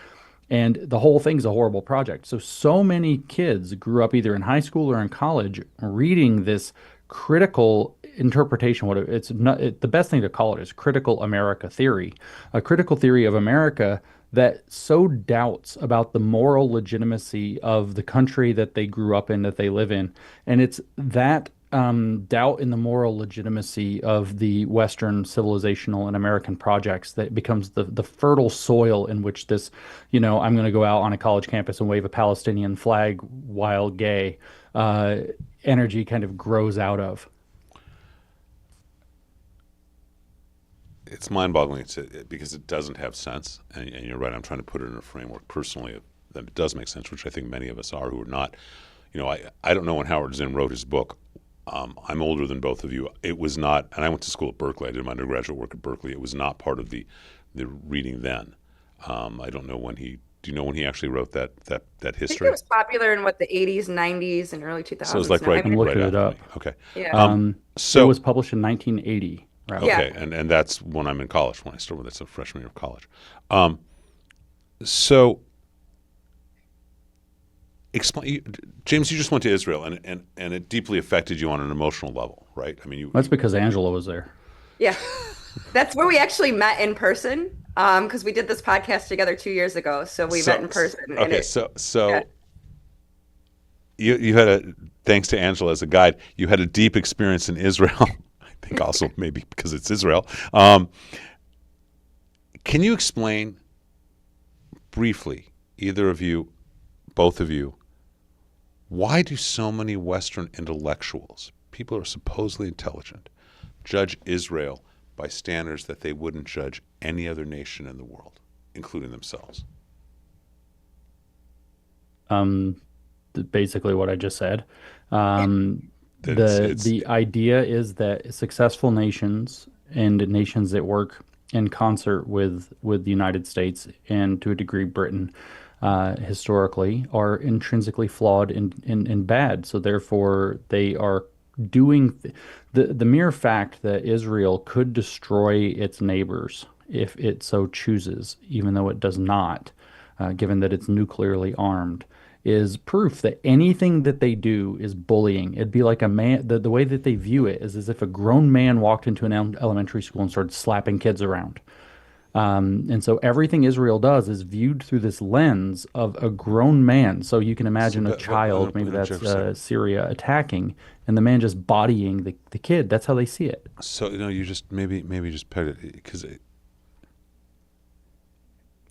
And the whole thing's a horrible project. So many kids grew up either in high school or in college reading this critical interpretation. It's not the best thing to call it is critical America theory, a critical theory of America that so doubts about the moral legitimacy of the country that they grew up in, that they live in. And it's that doubt in the moral legitimacy of the Western civilizational and American projects that becomes the fertile soil in which this, I'm going to go out on a college campus and wave a Palestinian flag while gay, energy kind of grows out of. It's mind-boggling because it doesn't have sense, and you're right. I'm trying to put it in a framework personally that it does make sense, which I think many of us are who are not. I don't know when Howard Zinn wrote his book. I'm older than both of you. It was not, and I went to school at Berkeley. I did my undergraduate work at Berkeley. It was not part of the reading then. I don't know when he. Do you know when he actually wrote that I think history? it was popular in the 80s, 90s, and early 2000s. So it was like No, I right, mean, right looking it after up. me. Okay. Yeah. It So was published in 1980. Right. Yeah. okay, and that's when I'm in college. When I started, that's a freshman year of college. So explain, James. You just went to Israel, and it deeply affected you on an emotional level, right? I mean, That's because Angela was there. Yeah. That's where we actually met in person, because we did this podcast together 2 years ago. So we met in person. And Okay, yeah. you had thanks to Angela as a guide, you had a deep experience in Israel. I think also maybe because it's Israel. Can you explain briefly, either of you, both of you, why do so many Western intellectuals, people who are supposedly intelligent, judge Israel by standards that they wouldn't judge any other nation in the world, including themselves? Um, Basically what I just said. Yeah. That The idea is that successful nations and nations that work in concert with the United States and to a degree Britain historically are intrinsically flawed and bad. So therefore they are doing the mere fact that Israel could destroy its neighbors if it so chooses, even though it does not, given that it's nuclearly armed, is proof that anything that they do is bullying. It'd be like a man, the way that they view it is as if a grown man walked into an elementary school and started slapping kids around. And so everything Israel does is viewed through this lens of a grown man. So you can imagine a child, maybe that's Syria, attacking, and the man just bodying the kid. That's how they see it. So you just maybe just peg it, because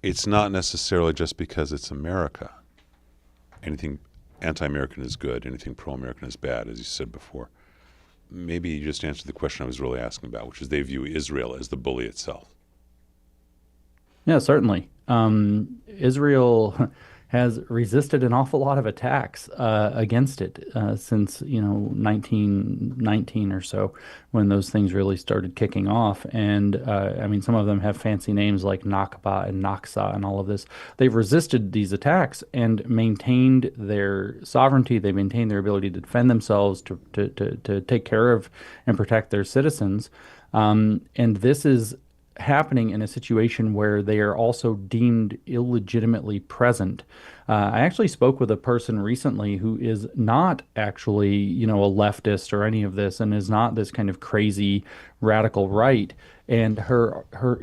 it's not necessarily just because it's America. Anything anti-American is good. Anything pro-American is bad, as you said before. Maybe you just answered the question I was really asking about, which is they view Israel as the bully itself. Yeah, certainly. Israel has resisted an awful lot of attacks against it since 1919 or so, when those things really started kicking off. And I mean, some of them have fancy names like Nakba and Naksa and all of this. They've resisted these attacks and maintained their sovereignty. They maintained their ability to defend themselves, to take care of and protect their citizens. And this is happening in a situation where they are also deemed illegitimately present. I actually spoke with a person recently who is not actually, a leftist or any of this, and is not this kind of crazy radical right. And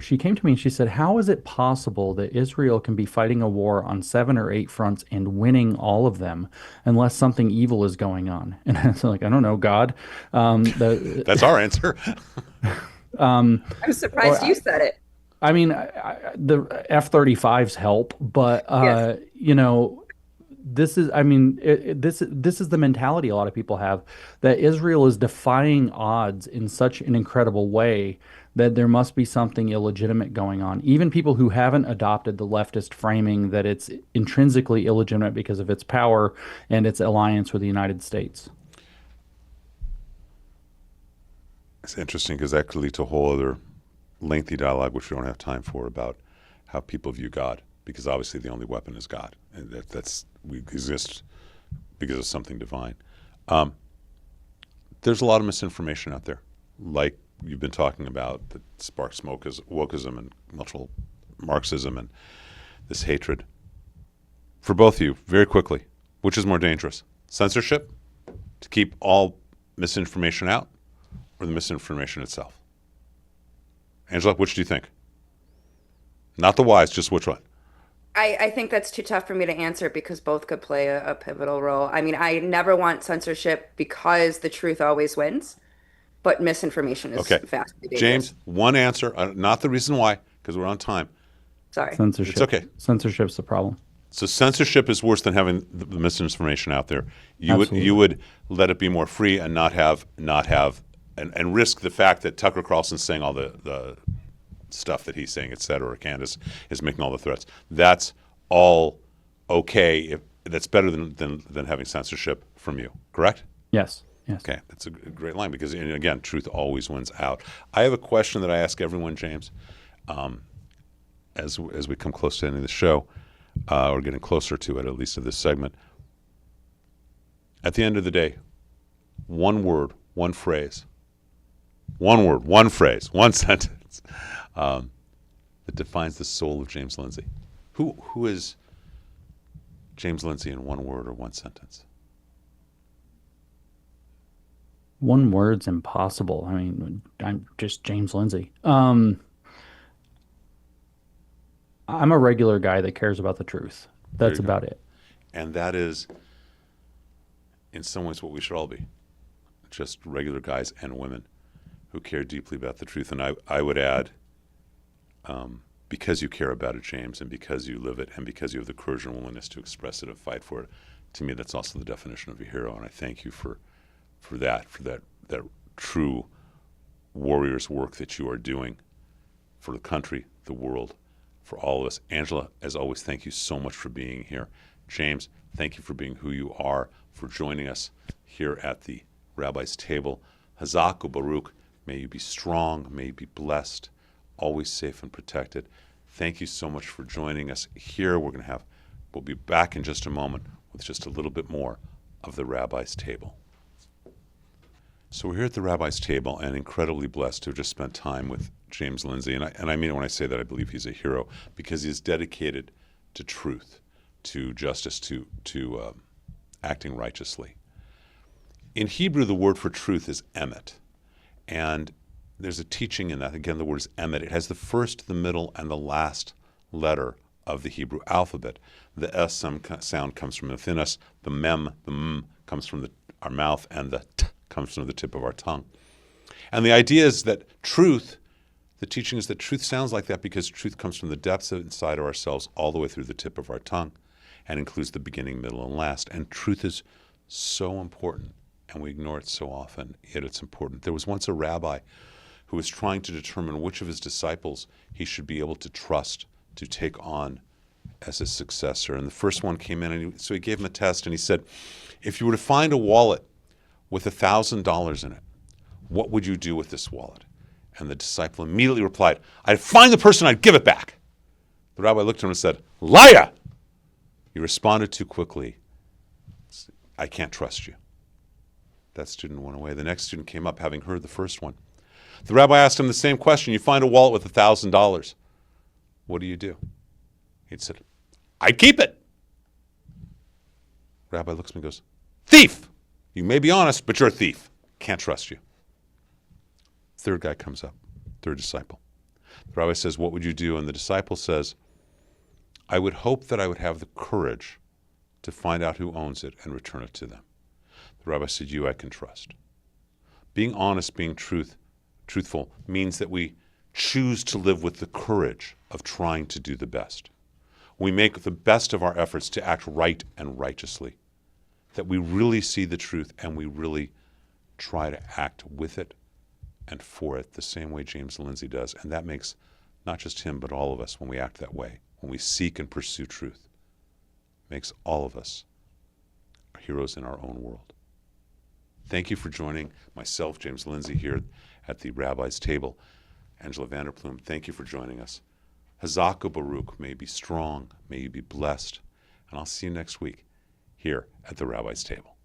she came to me and she said, "How is it possible that Israel can be fighting a war on 7 or 8 fronts and winning all of them unless something evil is going on?" And I was like, "I don't know, God." That's our answer. I'm surprised you said it. I mean, the F-35s help, but Yes. this is, I mean, this is the mentality a lot of people have, that Israel is defying odds in such an incredible way that there must be something illegitimate going on. Even people who haven't adopted the leftist framing that it's intrinsically illegitimate because of its power and its alliance with the United States. It's interesting because that could lead to a whole other lengthy dialogue, which we don't have time for, about how people view God, because obviously the only weapon is God, and we exist because of something divine. There's a lot of misinformation out there, like you've been talking about, that sparks wokeism and multiple Marxism and this hatred. For both of you, very quickly, which is more dangerous? Censorship, to keep all misinformation out, or the misinformation itself? Angela, which do you think? Not the whys, just which one? I think that's too tough for me to answer because both could play a pivotal role. I mean, I never want censorship because the truth always wins, but misinformation is Okay. vastly dangerous. James, one answer, not the reason why, because we're on time. Sorry. Censorship. It's okay. Censorship's the problem. So censorship is worse than having the misinformation out there. Absolutely. You would let it be more free and not have and risk the fact that Tucker Carlson's saying all the stuff that he's saying, et cetera, or Candace is making all the threats. That's all okay. That's better than having censorship from you, correct? Yes. Yes. Okay, that's a great line because, again, truth always wins out. I have a question that I ask everyone, James, as we come close to the end of the show, or getting closer to it, at least of this segment. At the end of the day, one word, one phrase, one word, one phrase, one sentence that defines the soul of James Lindsay. Who is James Lindsay in one word or one sentence? One word's impossible. I mean, I'm just James Lindsay. I'm a regular guy that cares about the truth. That's about it. And that is, in some ways, what we should all be. Just regular guys and women who care deeply about the truth. And I would add, because you care about it, James, and because you live it, and because you have the courage and willingness to express it and fight for it, to me, that's also the definition of a hero. And I thank you for that true warriors work that you are doing for the country, the world, for all of us. Angela, as always, thank you so much for being here. James, thank you for being who you are, for joining us here at the Rabbi's Table. Hazak u'Baruch, may you be strong, may you be blessed, always safe and protected. Thank you so much for joining us here. We'll be back in just a moment with just a little bit more of the Rabbi's Table. So we're here at the Rabbi's Table and incredibly blessed to have just spent time with James Lindsay. And I mean it when I say that I believe he's a hero, because he is dedicated to truth, to justice, to acting righteously. In Hebrew, the word for truth is emet. And there's a teaching in that. Again, the word is emet. It has the first, the middle, and the last letter of the Hebrew alphabet. The S sound comes from within us. The mem, the m, comes from our mouth, and the t comes from the tip of our tongue. And the idea is that truth, the teaching is that truth sounds like that because truth comes from the depths inside of ourselves all the way through the tip of our tongue and includes the beginning, middle, and last. And truth is so important, and we ignore it so often, yet it's important. There was once a rabbi who was trying to determine which of his disciples he should be able to trust to take on as his successor. And the first one came in, and so he gave him a test, and he said, if you were to find a wallet with $1,000 in it, what would you do with this wallet? And the disciple immediately replied, I'd find the person, I'd give it back. The rabbi looked at him and said, liar! You responded too quickly. I can't trust you. That student went away. The next student came up having heard the first one. The rabbi asked him the same question. You find a wallet with $1,000. What do you do? He said, I'd keep it. The rabbi looks at me and goes, thief! You may be honest, but you're a thief. Can't trust you. Third guy comes up, third disciple. The rabbi says, what would you do? And the disciple says, I would hope that I would have the courage to find out who owns it and return it to them. The rabbi said, you I can trust. Being honest, being truthful means that we choose to live with the courage of trying to do the best. We make the best of our efforts to act right and righteously, that we really see the truth and we really try to act with it and for it the same way James Lindsay does. And that makes not just him, but all of us when we act that way, when we seek and pursue truth, makes all of us heroes in our own world. Thank you for joining myself, James Lindsay, here at the Rabbi's Table. Angela Vanderploom, thank you for joining us. Hazak u'Baruch, may you be strong, may you be blessed, and I'll see you next week here at the Rabbi's Table.